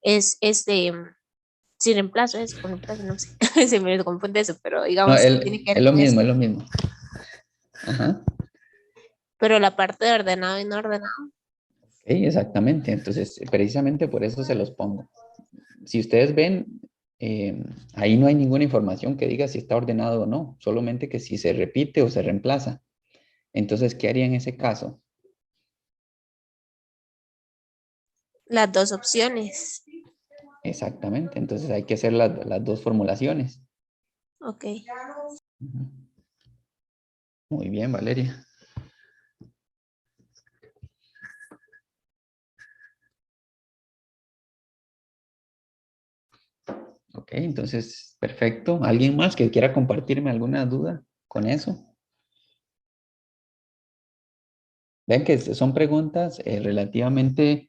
es sin reemplazo, es con reemplazo, no sé, se me confunde eso, pero No, digamos que tiene que es ver lo con eso. mismo, es lo mismo. Ajá. Pero la parte de ordenado y no ordenado, Ok, exactamente. Entonces, precisamente por eso se los pongo. Si ustedes ven, ahí no hay ninguna información que diga si está ordenado o no, solamente que si se repite o se reemplaza. Entonces, ¿qué haría en ese caso? las dos opciones. Exactamente. Entonces, hay que hacer las dos formulaciones. Ok. Ujú. Muy bien, Valeria. Ok, entonces, perfecto. ¿Alguien más que quiera compartirme alguna duda con eso? Vean que son preguntas relativamente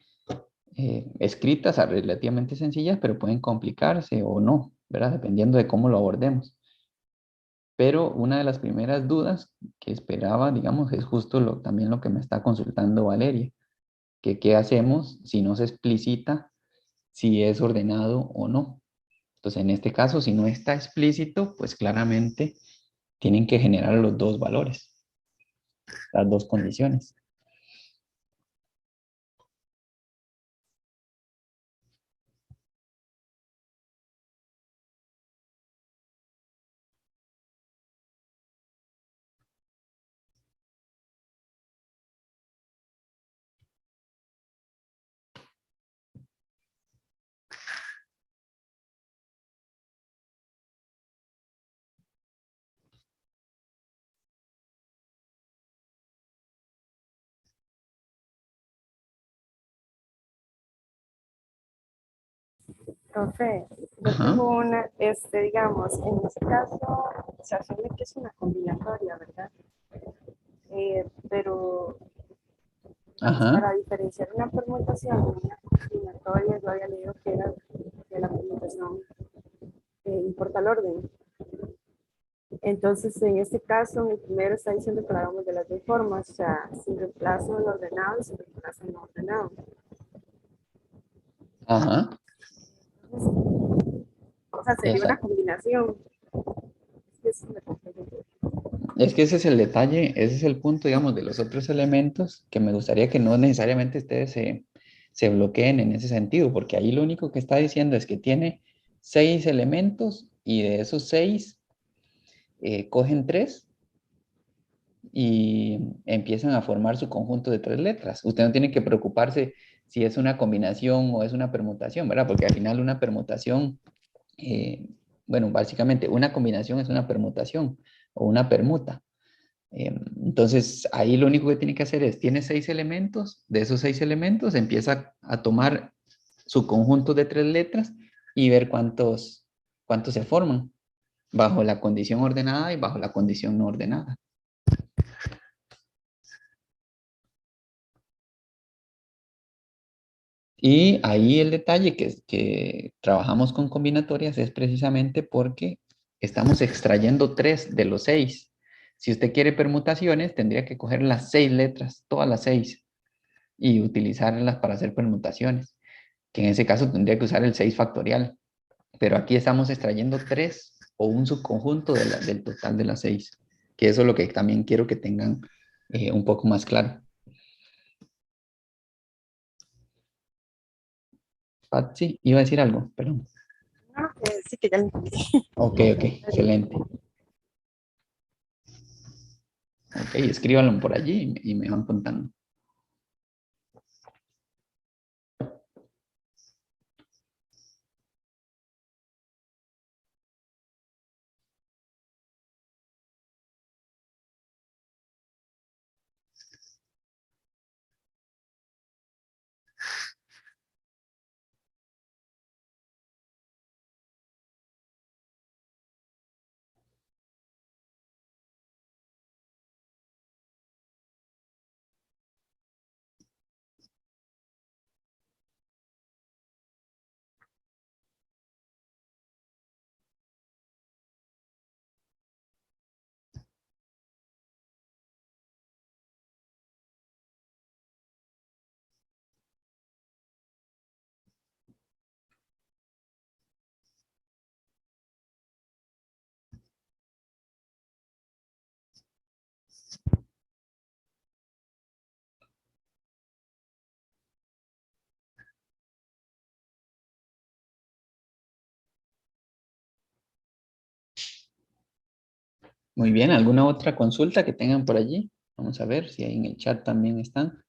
escritas, relativamente sencillas, pero pueden complicarse o no, ¿verdad? Dependiendo de cómo lo abordemos. Pero una de las primeras dudas que esperaba, digamos, es justo también lo que me está consultando Valeria, que qué hacemos si no se explicita si es ordenado o no. Entonces, en este caso, si no está explícito, pues claramente tienen que generar los dos valores, las dos condiciones. Profe, yo Ajá, tengo una, digamos, en este caso se asume que es una combinatoria, ¿verdad? Pero ajá, para diferenciar una permutación de una combinatoria, yo había leído que era que la permutación importa el orden. Entonces, en este caso, mi primero está diciendo que lo hagamos de las dos formas, o sea, sin reemplazo en ordenado y sin reemplazo en no ordenado. ajá. O sea, sería una Esa, combinación. Es que eso me confunde. es que ese es el detalle, ese es el punto, digamos, de los otros elementos que me gustaría que no necesariamente ustedes se bloqueen en ese sentido, porque ahí lo único que está diciendo es que tiene 6 elementos y de esos 6 cogen 3 y empiezan a formar su conjunto de 3 letras. Usted no tiene que preocuparse si es una combinación o es una permutación, ¿verdad? Porque al final una permutación, eh, bueno, básicamente una combinación es una permutación o una permuta. Entonces, ahí lo único que tiene que hacer es, tiene 6 elementos, de esos 6 elementos empieza a tomar su conjunto de 3 letras y ver cuántos se forman bajo la condición ordenada y bajo la condición no ordenada. Y ahí el detalle que trabajamos con combinatorias es precisamente porque estamos extrayendo 3 de los 6. Si usted quiere permutaciones, tendría que coger las 6 letras, todas las 6, y utilizarlas para hacer permutaciones, que en ese caso tendría que usar el 6 factorial. Pero aquí estamos extrayendo 3 o un subconjunto del total de las 6, que eso es lo que también quiero que tengan un poco más claro. Patsy, iba a decir algo, perdón. No, sí que ya lo entendí. Ok, ok, excelente. Ok, escríbanlo por allí y me van contando. Muy bien, ¿alguna otra consulta que tengan por allí? Vamos a ver si ahí en el chat también están.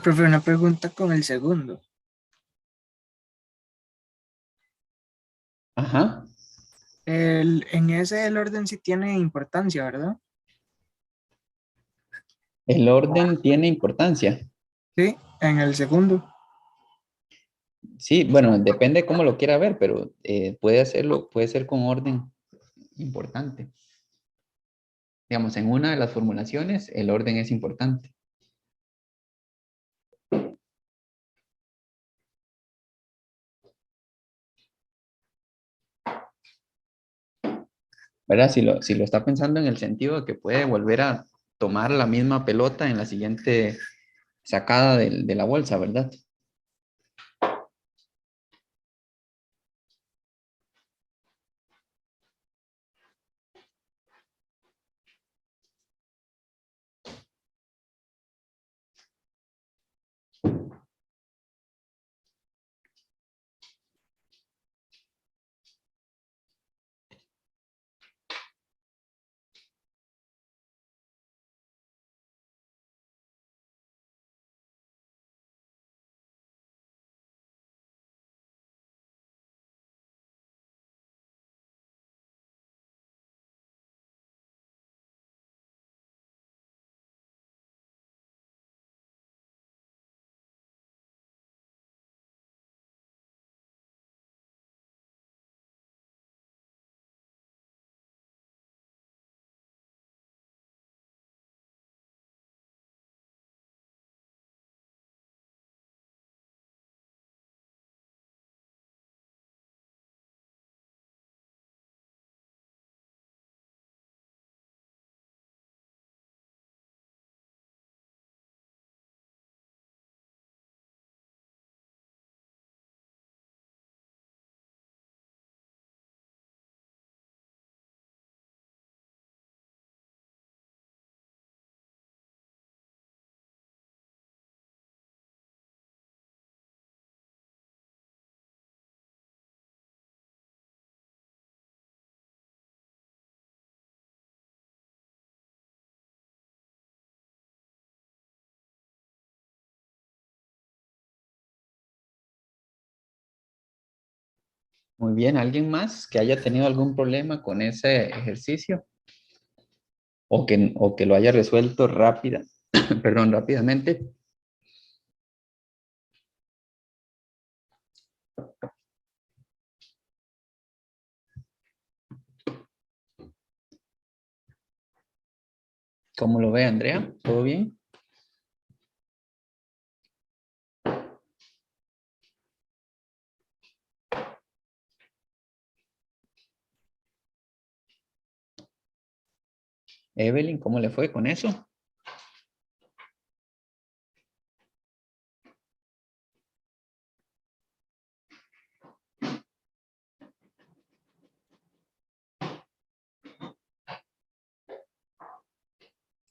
Profe, una pregunta con el segundo. Ajá. En ese el orden sí tiene importancia, ¿verdad? El orden tiene importancia. Sí, en el segundo. Sí, bueno, depende cómo lo quiera ver, pero puede hacerlo, puede ser con orden importante. Digamos, en una de las formulaciones, el orden es importante. ¿Verdad? Si lo está pensando en el sentido de que puede volver a tomar la misma pelota en la siguiente sacada de la bolsa, ¿verdad? Muy bien, ¿alguien más que haya tenido algún problema con ese ejercicio? O que lo haya resuelto rápida, perdón, rápidamente. ¿Cómo lo ve, Andrea? ¿Todo bien? Evelyn, ¿cómo le fue con eso?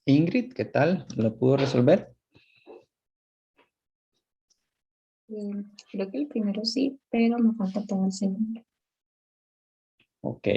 Ingrid, ¿qué tal? ¿Lo pudo resolver? Creo que el primero sí, pero me falta todo el segundo. Ok.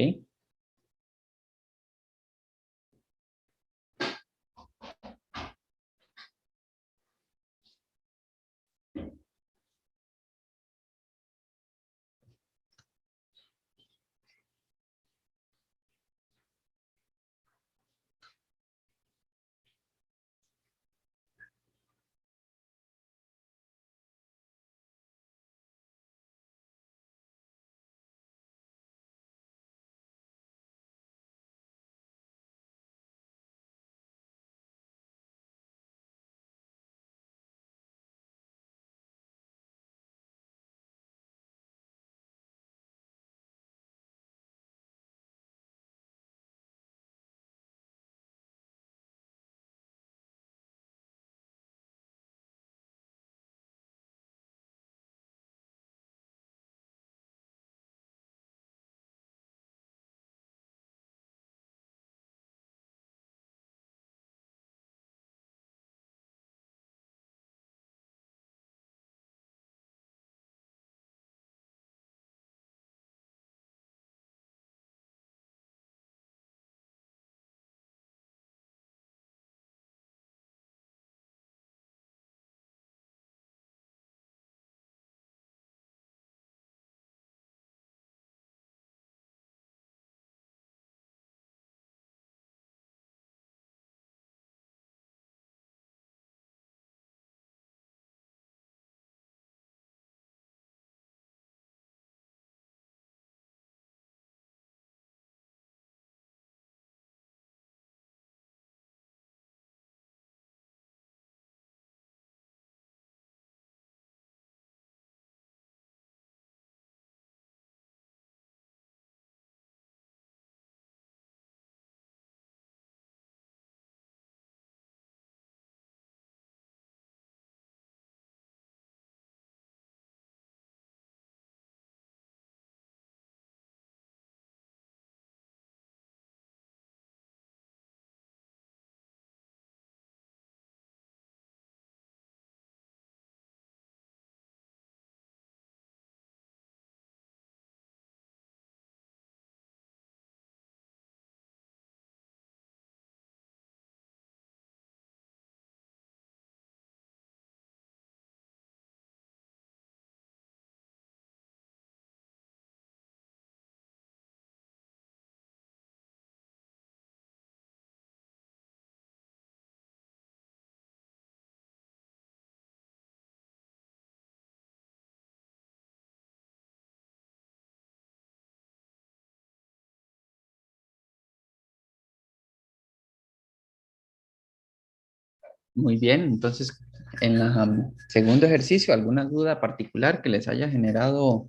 Muy bien, entonces en el segundo ejercicio, ¿alguna duda particular que les haya generado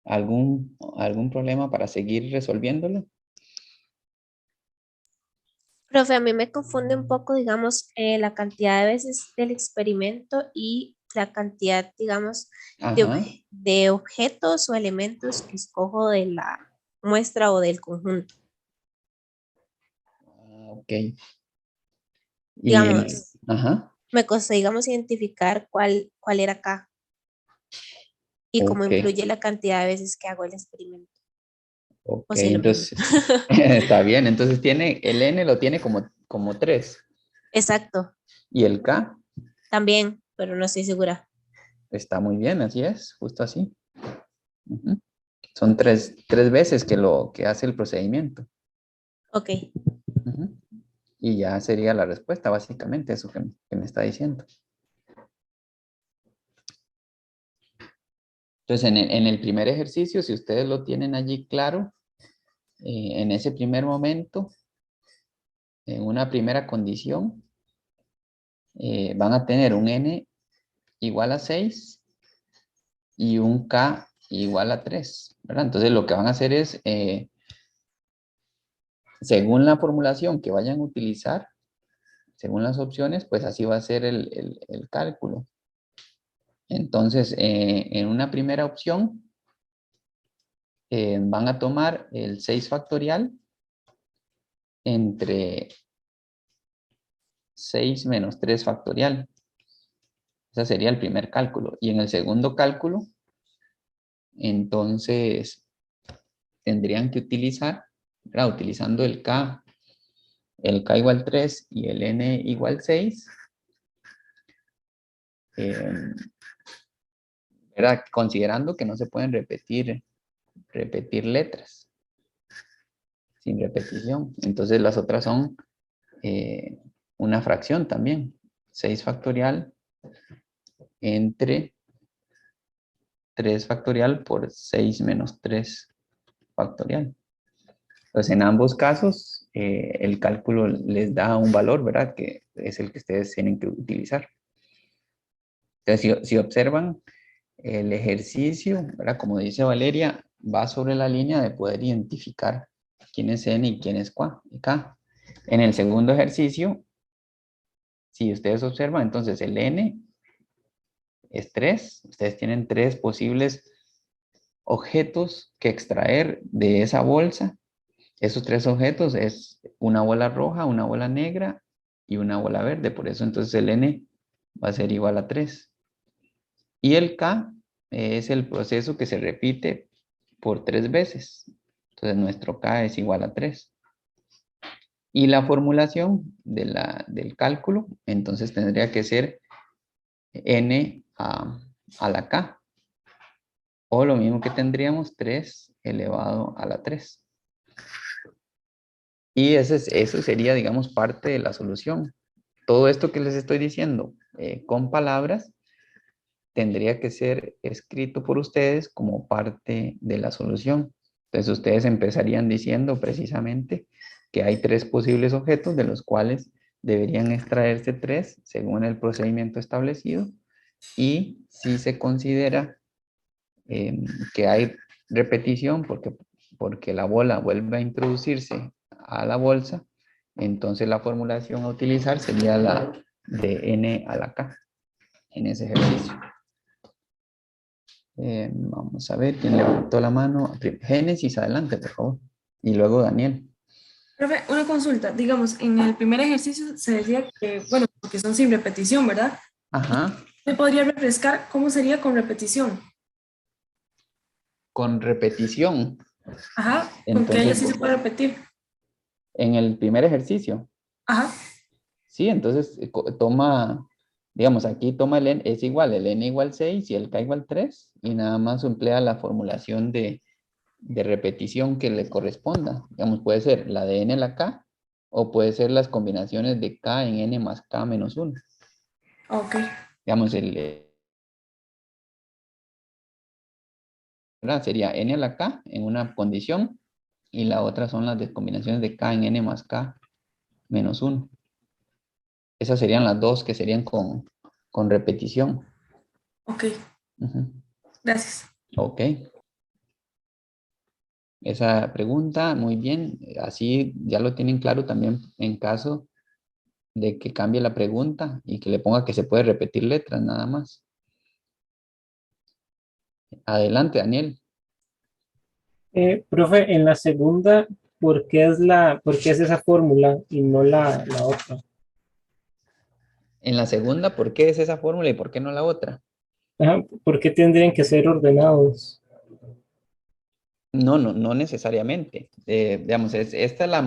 algún problema para seguir resolviéndolo? Profe, a mí me confunde un poco, digamos, la cantidad de veces del experimento y la cantidad, digamos, Ajá. de objetos o elementos que escojo de la muestra o del conjunto. Ok. Digamos, Ajá. me costó, digamos, identificar cuál era acá y cómo Ok. influye la cantidad de veces que hago el experimento. Ok, O si lo entiendo. entonces está bien. Entonces tiene, el N lo tiene como 3 Exacto, y el K también, pero no estoy segura. está muy bien, así es, justo así. Ujú. Son tres veces que lo que hace el procedimiento. Ok, Ujú. Y ya sería la respuesta, básicamente, eso que me está diciendo. Entonces, en el primer ejercicio, si ustedes lo tienen allí claro, en ese primer momento, en una primera condición, van a tener un N igual a 6 y un K igual a 3, ¿verdad? Entonces, lo que van a hacer es, según la formulación que vayan a utilizar, según las opciones, pues así va a ser el cálculo. Entonces, en una primera opción, van a tomar el 6 factorial entre 6 menos 3 factorial. Ese sería el primer cálculo. Y en el segundo cálculo, entonces, tendrían que utilizar, ¿verdad? Utilizando el K igual 3 y el N igual 6, ¿verdad? Considerando que no se pueden repetir letras sin repetición. Entonces las otras son una fracción también. 6 factorial entre 3 factorial por 6 menos 3 factorial. Entonces, en ambos casos, el cálculo les da un valor, ¿verdad? Que es el que ustedes tienen que utilizar. Entonces, si observan el ejercicio, ¿verdad? Como dice Valeria, va sobre la línea de poder identificar quién es N y quién es K. En el segundo ejercicio, si ustedes observan, entonces el N es 3. Ustedes tienen 3 posibles objetos que extraer de esa bolsa. Esos 3 objetos es una bola roja, una bola negra y una bola verde. Por eso entonces el N va a ser igual a 3. Y el K es el proceso que se repite por 3 veces. Entonces nuestro K es igual a 3. Y la formulación del cálculo, entonces tendría que ser N a la K. O lo mismo que tendríamos 3 elevado a la 3. Y eso sería, digamos, parte de la solución. Todo esto que les estoy diciendo con palabras tendría que ser escrito por ustedes como parte de la solución. Entonces ustedes empezarían diciendo precisamente que hay 3 posibles objetos de los cuales deberían extraerse 3 según el procedimiento establecido, y si se considera que hay repetición porque la bola vuelve a introducirse a la bolsa, entonces la formulación a utilizar sería la de N a la K en ese ejercicio. Vamos a ver quién levantó la mano. Génesis, adelante, por favor. Y luego Daniel. Profe, una consulta. Digamos, en el primer ejercicio se decía que, bueno, porque son sin repetición, ¿verdad? Ajá. ¿Me podría refrescar cómo sería con repetición? Con repetición. Ajá, porque ella Entonces, sí se puede repetir. en el primer ejercicio. Ajá, Sí, entonces toma, digamos, aquí toma el N, es igual, el N igual 6 y el K igual 3, y nada más emplea la formulación de repetición que le corresponda. Digamos, puede ser la de N a la K, o puede ser las combinaciones de K en N más K menos 1. ok, Digamos, ¿verdad? Sería N a la K en una condición, y la otra son las combinaciones de K en N más K menos 1. Esas serían las dos que serían con repetición. ok, Ujú. gracias. Ok. Esa pregunta, muy bien. Así ya lo tienen claro también en caso de que cambie la pregunta y que le ponga que se puede repetir letras nada más. Adelante, Daniel. Profe, en la segunda, por qué es esa fórmula y no la otra? En la segunda, ¿por qué es esa fórmula y por qué no la otra? Ajá, ¿por qué tendrían que ser ordenados? No necesariamente. Digamos, esta es la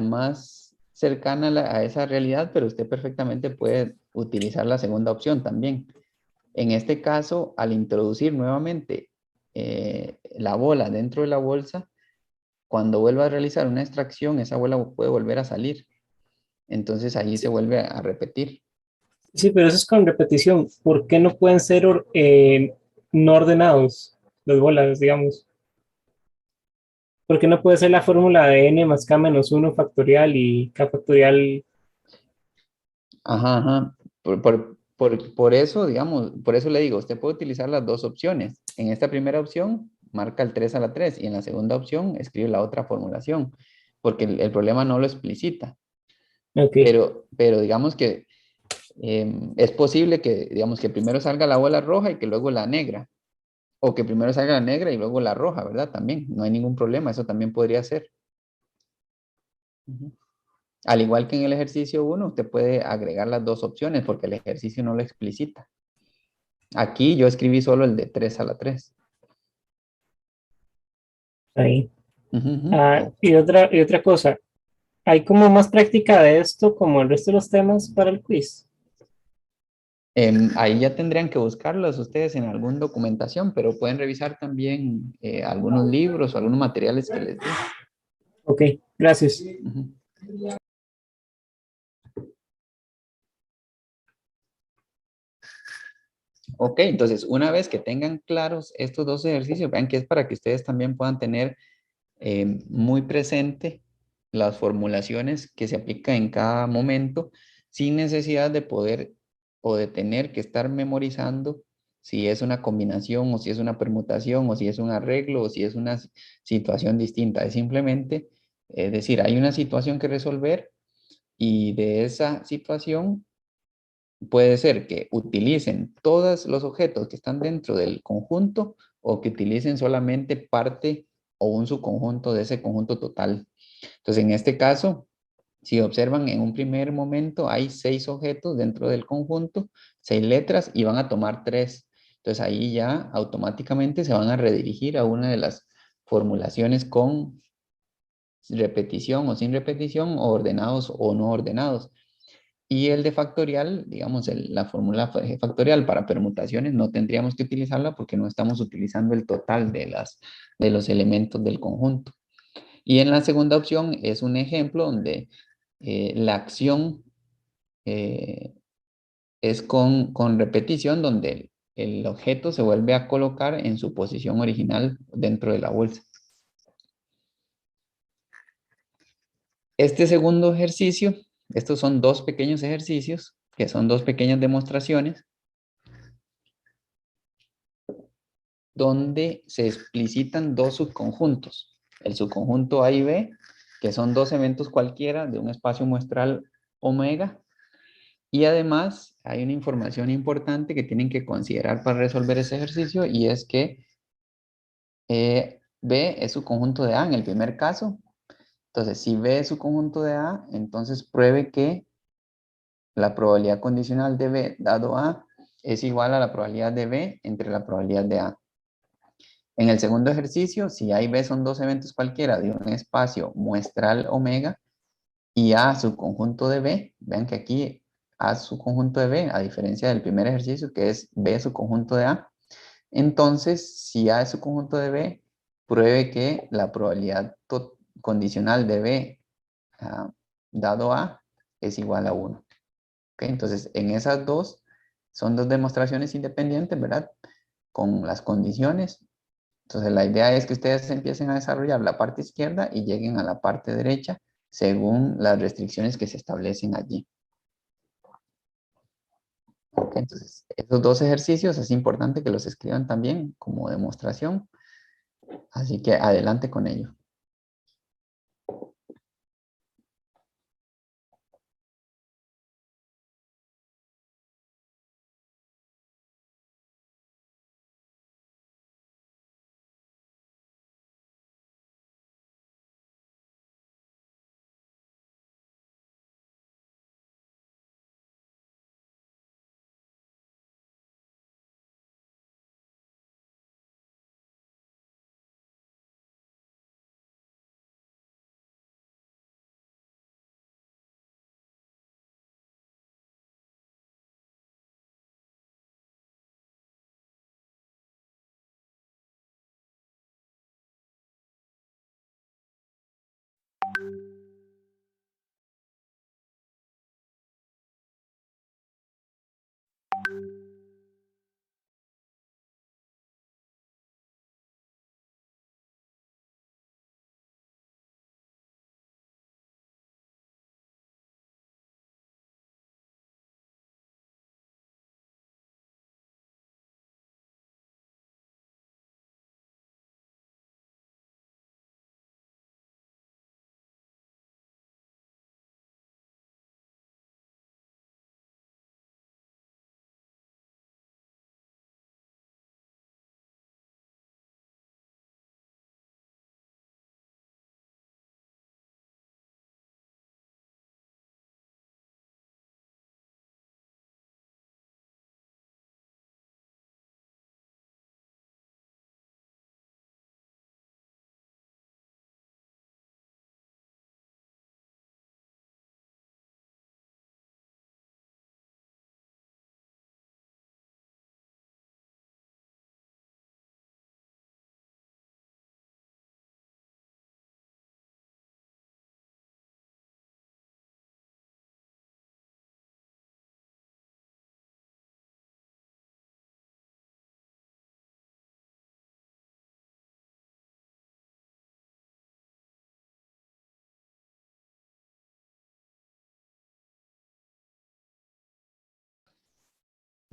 más cercana a esa realidad, pero usted perfectamente puede utilizar la segunda opción también. En este caso, al introducir nuevamente la bola dentro de la bolsa, cuando vuelva a realizar una extracción, esa bola puede volver a salir. Entonces ahí se vuelve a repetir. Sí, pero eso es con repetición. ¿Por qué no pueden ser no ordenados las bolas, digamos? ¿Por qué no puede ser la fórmula de n más k menos 1 factorial y k factorial? Ajá, ajá. Por eso, digamos, por eso le digo, usted puede utilizar las dos opciones. En esta primera opción, marca el 3 a la 3, y en la segunda opción, escribe la otra formulación, porque el problema no lo explicita. Ok, Pero digamos que es posible que, digamos, que primero salga la bola roja y que luego la negra, o que primero salga la negra y luego la roja, ¿verdad? También, no hay ningún problema, eso también podría ser. Ujú. Al igual que en el ejercicio 1, usted puede agregar las dos opciones porque el ejercicio no lo explicita. Aquí yo escribí solo el de 3 a la 3. Ahí. Ujú, ujú. Y otra cosa, ¿hay como más práctica de esto como el resto de los temas para el quiz? Ahí ya tendrían que buscarlos ustedes en alguna documentación, pero pueden revisar también algunos libros o algunos materiales que les dé. Ok, gracias. Ujú. Ok, entonces una vez que tengan claros estos dos ejercicios, vean que es para que ustedes también puedan tener muy presente las formulaciones que se aplican en cada momento sin necesidad de poder o de tener que estar memorizando si es una combinación o si es una permutación o si es un arreglo o si es una situación distinta. Es simplemente decir, hay una situación que resolver y de esa situación puede ser que utilicen todos los objetos que están dentro del conjunto o que utilicen solamente parte o un subconjunto de ese conjunto total. Entonces, en este caso, si observan en un primer momento, hay 6 objetos dentro del conjunto, 6 letras y van a tomar 3. Entonces, ahí ya automáticamente se van a redirigir a una de las formulaciones con repetición o sin repetición, o ordenados o no ordenados. Y el de factorial, digamos, la fórmula factorial para permutaciones no tendríamos que utilizarla porque no estamos utilizando el total de los elementos del conjunto. Y en la segunda opción es un ejemplo donde la acción es con repetición, donde el objeto se vuelve a colocar en su posición original dentro de la bolsa. Este segundo ejercicio, estos son dos pequeños ejercicios, que son dos pequeñas demostraciones, donde se explicitan dos subconjuntos. El subconjunto A y B, que son dos eventos cualquiera de un espacio muestral omega. Y además hay una información importante que tienen que considerar para resolver ese ejercicio y es que B es su conjunto de A en el primer caso. Entonces, si B es su conjunto de A, entonces pruebe que la probabilidad condicional de B dado A es igual a la probabilidad de B entre la probabilidad de A. En el segundo ejercicio, si A y B son dos eventos cualquiera de un espacio muestral omega y A subconjunto de B, vean que aquí A subconjunto de B, a diferencia del primer ejercicio que es B subconjunto de A, entonces si A es subconjunto de B, pruebe que la probabilidad condicional de B dado A es igual a 1. ¿Okay? Entonces, en esas dos, son dos demostraciones independientes, ¿verdad? Con las condiciones. Entonces, la idea es que ustedes empiecen a desarrollar la parte izquierda y lleguen a la parte derecha según las restricciones que se establecen allí. Okay, entonces, esos dos ejercicios es importante que los escriban también como demostración. Así que adelante con ello.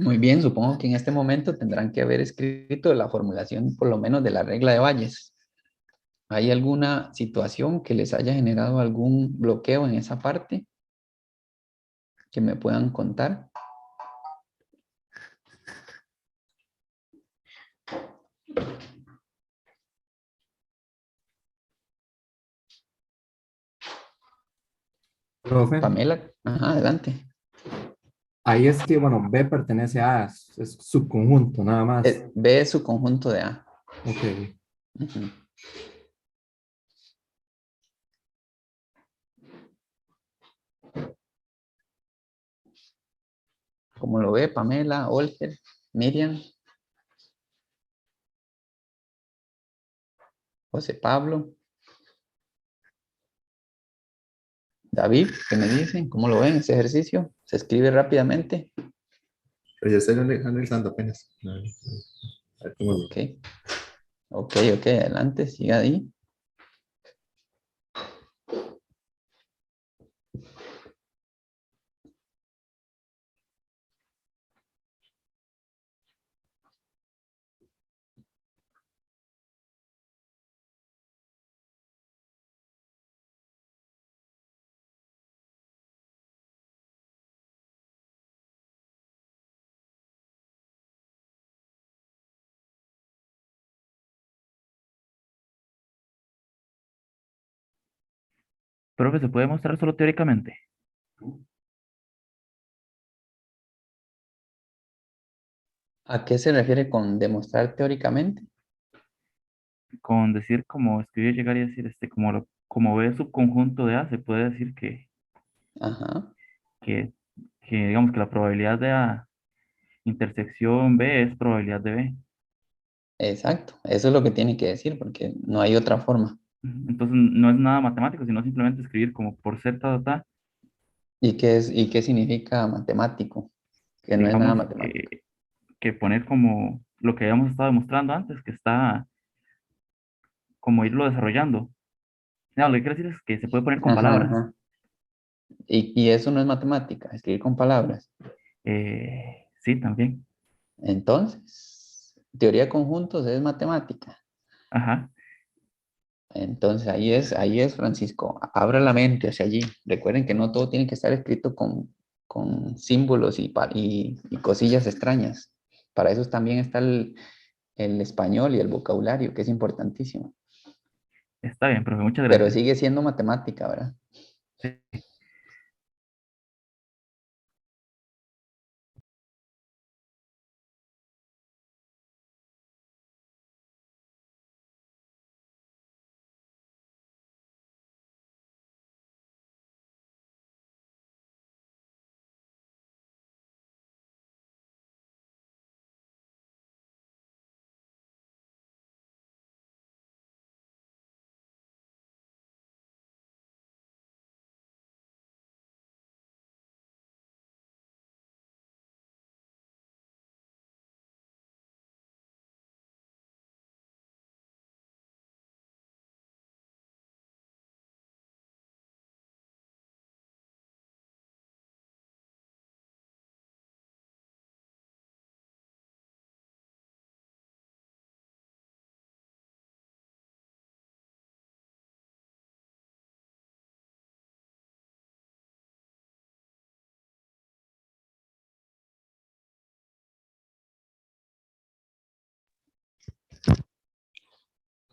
Muy bien, supongo que en este momento tendrán que haber escrito la formulación por lo menos de la regla de Bayes. ¿Hay alguna situación que les haya generado algún bloqueo en esa parte que me puedan contar? Profe, Pamela, ajá, adelante. ahí es que, bueno, B pertenece a A, es subconjunto, nada más. B su conjunto de A. Ok. Ujú. ¿Cómo lo ve Pamela, Olger, Miriam, José Pablo, David? ¿Qué me dicen? ¿Cómo lo ven ese ejercicio? ¿Se escribe rápidamente? Pero yo estoy analizando apenas. A ver cómo lo- Ok, ok, adelante, siga ahí. Profe, ¿se puede mostrar solo teóricamente? ¿A qué se refiere con demostrar teóricamente? Con decir como escribir, llegar y decir, como B subconjunto de A, se puede decir Ajá, que, que digamos que la probabilidad de A intersección B es probabilidad de B. exacto. Eso es lo que tiene que decir porque no hay otra forma. Entonces no es nada matemático, sino simplemente escribir como por Z, ¿Y qué significa matemático? Que no es nada digamos matemático. que poner como lo que habíamos estado demostrando antes, que está como irlo desarrollando. No, lo que quiero decir es que se puede poner con Ajá, palabras. ajá. Y eso no es matemática, escribir con palabras. Sí, también. Entonces, teoría de conjuntos es matemática. Ajá. Entonces, ahí es, Francisco. Abra la mente hacia allí. Recuerden que no todo tiene que estar escrito con símbolos y cosillas extrañas. Para eso también está el español y el vocabulario, que es importantísimo. Está bien, profe, muchas Pero gracias. sigue siendo matemática, ¿verdad? Sí.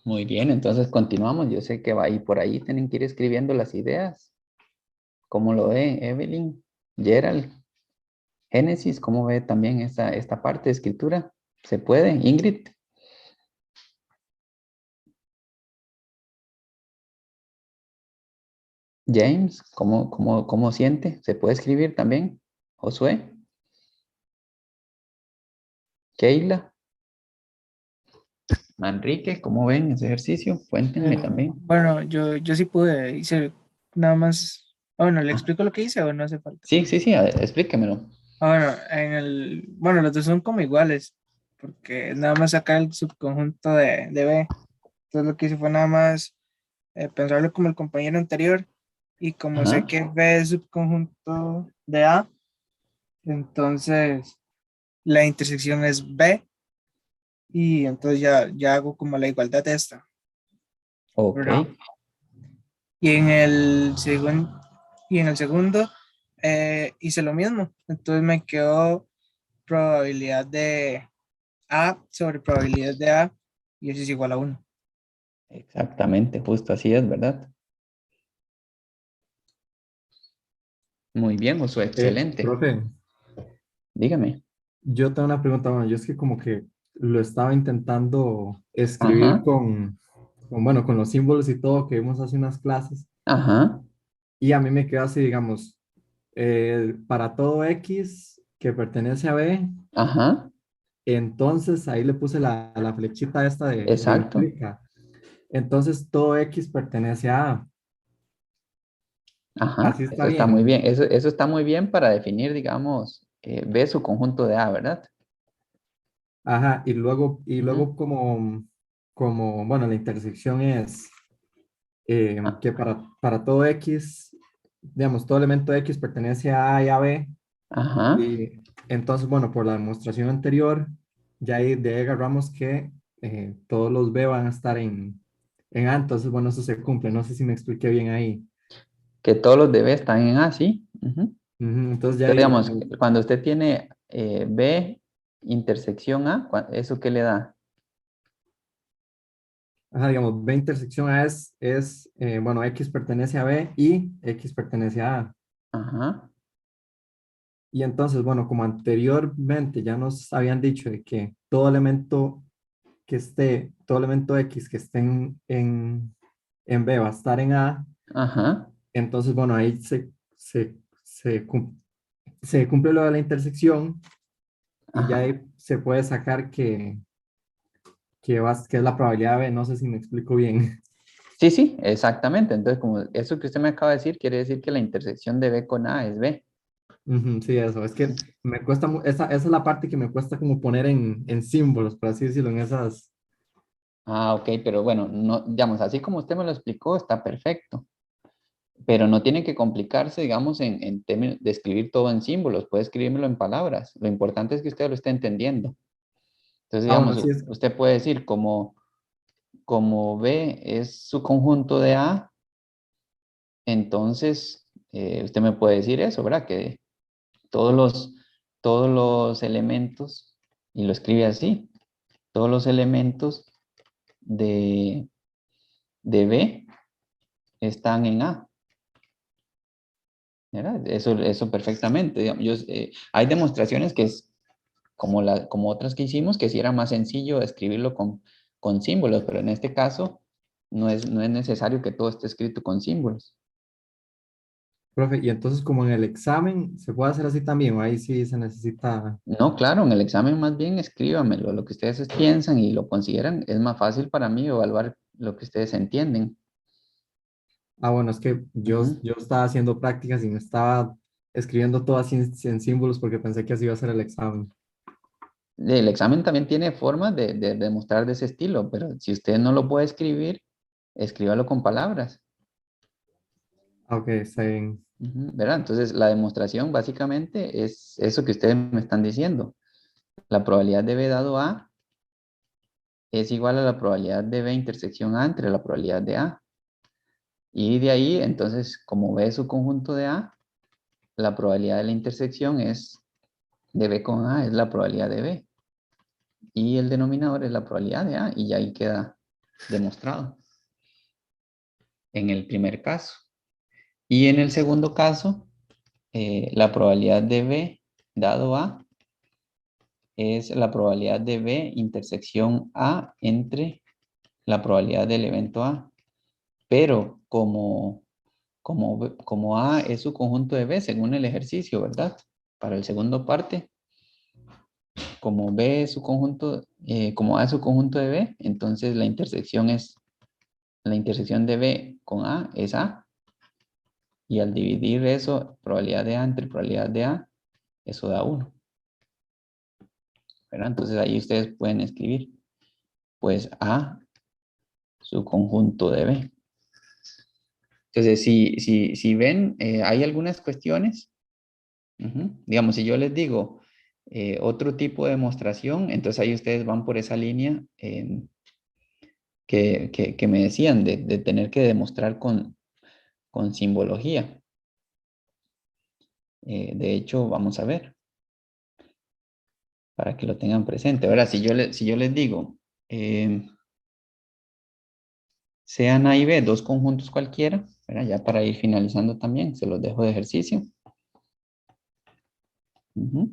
Muy bien, entonces continuamos. Yo sé que va ahí por ahí, tienen que ir escribiendo las ideas. ¿Cómo lo ve Evelyn? Gerald, Génesis, ¿cómo ve también esta parte de escritura? ¿Se puede? Ingrid, James, ¿cómo siente? ¿Se puede escribir también? Josué, Keila, Manrique, ¿cómo ven ese ejercicio? Cuéntenme también. Bueno, yo sí pude, hice nada más, bueno, ¿le Ah, explico lo que hice o no hace falta? sí, sí, sí, a ver, explíquemelo. Bueno, bueno, los dos son como iguales, porque nada más sacar el subconjunto de B. Entonces lo que hice fue nada más pensarlo como el compañero anterior, y como sé Ajá. que B es subconjunto de A, entonces la intersección es B, y entonces ya hago como la igualdad de esta. Ok. ¿Verdad? Y en el segundo hice lo mismo. Entonces me quedó probabilidad de A sobre probabilidad de A, y eso es igual a 1. Exactamente, justo así es, ¿verdad? Muy bien, Josué, excelente. Profe, Dígame. yo tengo una pregunta. Bueno, yo es que como que lo estaba intentando escribir Ajá, bueno, con los símbolos y todo que vimos hace unas clases. ajá, Y a mí me quedó así, digamos, para todo X que pertenece a B, ajá, entonces ahí le puse la flechita esta de exacto. implica. Entonces todo X pertenece a A. Ajá, Así está eso está muy bien. bien. Eso está muy bien para definir, digamos, B su conjunto de A, ¿verdad? Ajá, y Ujú. luego bueno, la intersección es Ah, que para todo X, digamos, todo elemento X pertenece a A y a B. ajá, Y entonces, bueno, por la demostración anterior, ya ahí de ahí agarramos que todos los B van a estar en A, entonces, bueno, eso se cumple. No sé si me expliqué bien ahí. que todos los de B están en A, ¿sí? Ujú. Ujú, entonces, ya Entonces, ahí, digamos, cuando usted tiene B intersección A, ¿eso qué le da? ajá, digamos, B intersección A bueno, X pertenece a B y X pertenece a A. Ajá, Y entonces, bueno, como anteriormente ya nos habían dicho de que todo elemento X que esté en B va a estar en A, ajá, entonces, bueno, ahí se cumple lo de la intersección y ya ajá. ahí se puede sacar que es la probabilidad de B. No sé si me explico bien. Sí, sí, exactamente. Entonces, como eso que usted me acaba de decir, quiere decir que la intersección de B con A es B. Ujú, sí, eso. Es que me cuesta, esa es la parte que me cuesta como poner en símbolos, por así decirlo, en esas. Ah, ok, pero bueno, no, digamos, así como usted me lo explicó, está perfecto. Pero no tiene que complicarse, digamos, en términos de escribir todo en símbolos, puede escribírmelo en palabras. Lo importante es que usted lo esté entendiendo. Entonces, Ah, bueno, digamos, sí es. usted puede decir como B es su conjunto de A, entonces usted me puede decir eso, ¿verdad? Que todos los, todos los elementos, y lo escribe así, todos los elementos de, de B están en A. ¿Verdad? Eso perfectamente. Digamos, hay demostraciones que es como otras que hicimos, que sí era más sencillo escribirlo con símbolos, pero en este caso no es necesario que todo esté escrito con símbolos. Profe, y entonces como en el examen se puede hacer así también, o ahí sí se necesita. No, claro, en el examen más bien escríbamelo, lo que ustedes piensan y lo consideran, es más fácil para mí evaluar lo que ustedes entienden. Ah, bueno, es que Ujú. yo estaba haciendo prácticas y me estaba escribiendo todo así en símbolos porque pensé que así iba a ser el examen. El examen también tiene formas de demostrar de ese estilo, pero si usted no lo puede escribir, escríbalo con palabras. Ah, ok, está bien. Ujú, ¿verdad? Entonces, la demostración básicamente es eso que ustedes me están diciendo. La probabilidad de B dado A es igual a la probabilidad de B intersección A entre la probabilidad de A. Y de ahí, entonces, como B es su conjunto de A, la probabilidad de la intersección es de B con A, es la probabilidad de B. Y el denominador es la probabilidad de A, y ya ahí queda demostrado en el primer caso. Y en el segundo caso, la probabilidad de B dado A es la probabilidad de B intersección A entre la probabilidad del evento A. Pero como A es su conjunto de B según el ejercicio, ¿verdad? Para el segundo parte, como B es su conjunto, como A es su conjunto de B, entonces la intersección de B con A es A. Y al dividir eso, probabilidad de A entre probabilidad de A, eso da 1. ¿Verdad? Entonces ahí ustedes pueden escribir, pues A, su conjunto de B. Entonces, si ven, hay algunas cuestiones. Digamos, si yo les digo, Otro tipo de demostración, entonces ahí ustedes van por esa línea que me decían de tener que demostrar con simbología. De hecho, vamos a ver, para que lo tengan presente. Ahora, si yo les digo, sean A y B, dos conjuntos cualquiera, ¿verdad? Ya para ir finalizando también, se los dejo de ejercicio. Ujú.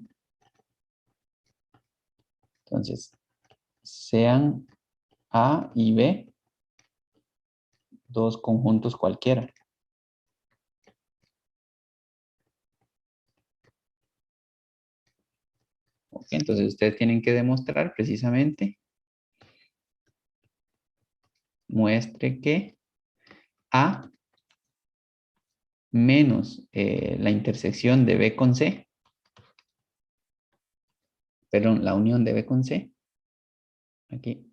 Entonces, sean A y B, dos conjuntos cualquiera. Ok, entonces ustedes tienen que demostrar precisamente, muestre que A menos la intersección de B con C, perdón, la unión de B con C, aquí.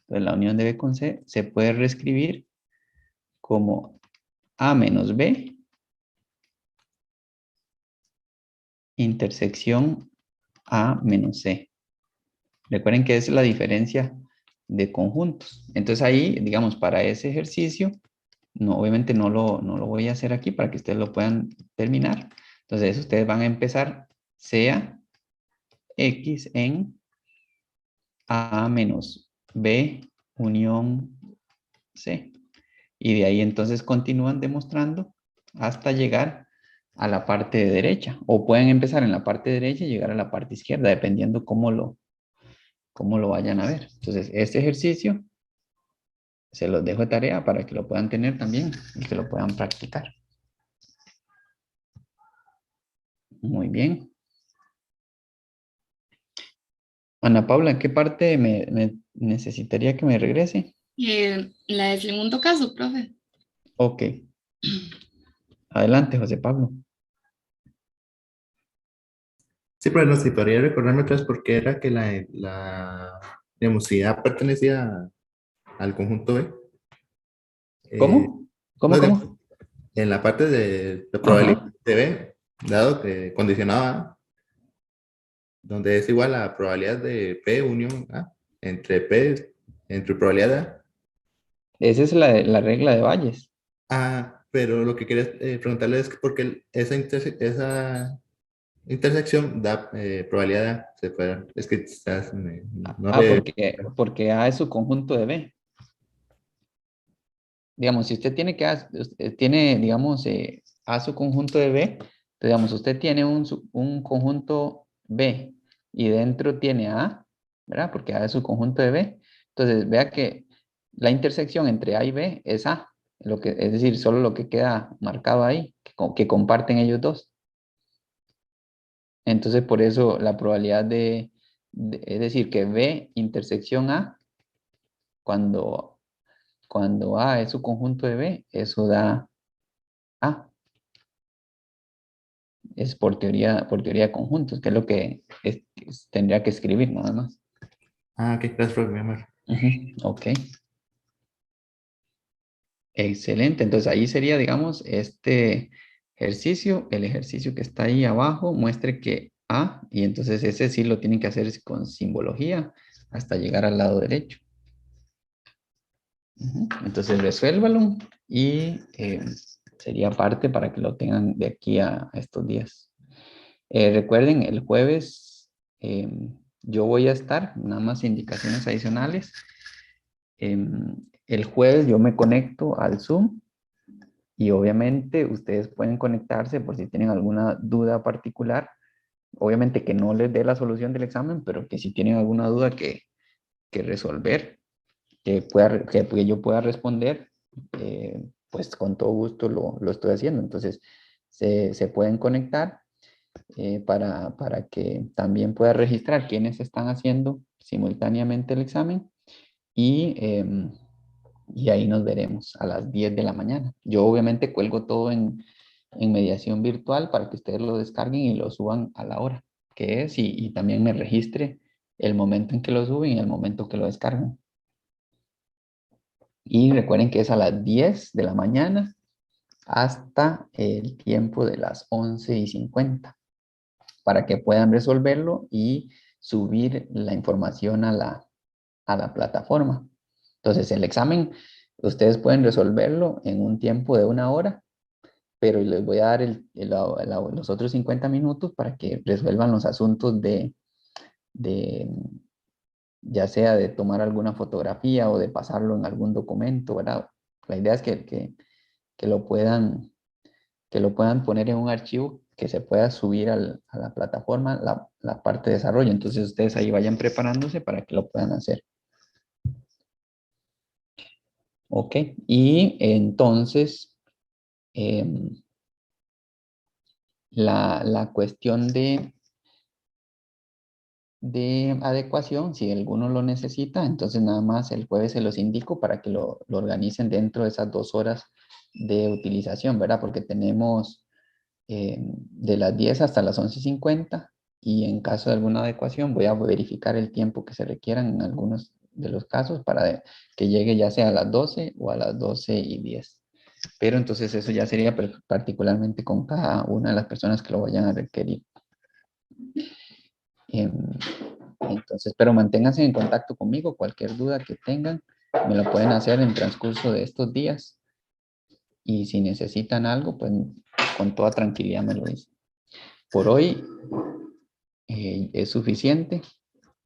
Entonces la unión de B con C se puede reescribir como A menos B intersección A menos C. Recuerden que es la diferencia de conjuntos. Entonces ahí, digamos, para ese ejercicio, no, obviamente no lo voy a hacer aquí para que ustedes lo puedan terminar. Entonces ustedes van a empezar sea X en A menos B unión C. Y de ahí entonces continúan demostrando hasta llegar a la parte derecha. O pueden empezar en la parte derecha y llegar a la parte izquierda, dependiendo cómo lo vayan a ver. Entonces, este ejercicio se los dejo de tarea para que lo puedan tener también y que lo puedan practicar. Muy bien. Ana Paula, ¿en qué parte me necesitaría que me regrese? La del segundo caso, profe. Ok. Adelante, José Pablo. Sí, pero no, si podría recordarme otra vez por qué era que la demosidad pertenecía al conjunto B. ¿Cómo? No, ¿Cómo? en la parte de la probabilidad Ajá. de B, dado que condicionaba, donde es igual a la probabilidad de P unión A, entre probabilidad de A. Esa es la regla de Bayes. Ah, pero lo que quería preguntarle es que porque esa intersección da probabilidad de A. Es que no le... Porque A es su conjunto de B. Digamos, si usted tiene tiene, digamos, A su conjunto de B, entonces, digamos, usted tiene un conjunto B y dentro tiene A, ¿verdad? Porque A es su conjunto de B. Entonces, vea que la intersección entre A y B es A, es decir, solo lo que queda marcado ahí, que comparten ellos dos. Entonces, por eso la probabilidad es decir, que B intersección A, cuando A es su conjunto de B, eso da A. Es por teoría de conjuntos, que es lo que tendría que escribir nada más. Ah, ok, gracias por mi amor. Ok. Excelente. Entonces ahí sería, digamos, este ejercicio, el ejercicio que está ahí abajo, muestre que A, y entonces ese sí lo tienen que hacer con simbología hasta llegar al lado derecho. Entonces resuélvalo y sería parte para que lo tengan de aquí a estos días. Recuerden, el jueves yo voy a estar, nada más indicaciones adicionales. El jueves yo me conecto al Zoom y obviamente ustedes pueden conectarse por si tienen alguna duda particular. Obviamente que no les dé la solución del examen, pero que si tienen alguna duda que resolver, que yo pueda responder, pues con todo gusto lo estoy haciendo. Entonces, se pueden conectar para que también pueda registrar quiénes están haciendo simultáneamente el examen y ahí nos veremos a las 10 de la mañana. Yo obviamente cuelgo todo en mediación virtual para que ustedes lo descarguen y lo suban a la hora que es y también me registre el momento en que lo suben y el momento que lo descargan. Y recuerden que es a las 10 de la mañana hasta el tiempo de las 11:50 para que puedan resolverlo y subir la información a la plataforma. Entonces, el examen, ustedes pueden resolverlo en un tiempo de 1 hora, pero les voy a dar los otros 50 minutos para que resuelvan los asuntos de ya sea de tomar alguna fotografía o de pasarlo en algún documento, ¿verdad? La idea es que lo puedan poner en un archivo que se pueda subir a la plataforma, la parte de desarrollo. Entonces ustedes ahí vayan preparándose para que lo puedan hacer. Ok, y entonces la cuestión de adecuación, si alguno lo necesita, entonces nada más el jueves se los indico para que lo organicen dentro de esas 2 horas de utilización, ¿verdad? Porque tenemos de las 10 hasta las 11:50 y en caso de alguna adecuación voy a verificar el tiempo que se requieran en algunos de los casos para que llegue ya sea a las 12 o a las 12:10. Pero entonces eso ya sería particularmente con cada una de las personas que lo vayan a requerir. Entonces, pero manténganse en contacto conmigo, cualquier duda que tengan, me lo pueden hacer en transcurso de estos días. Y si necesitan algo, pues con toda tranquilidad me lo dicen. Por hoy es suficiente.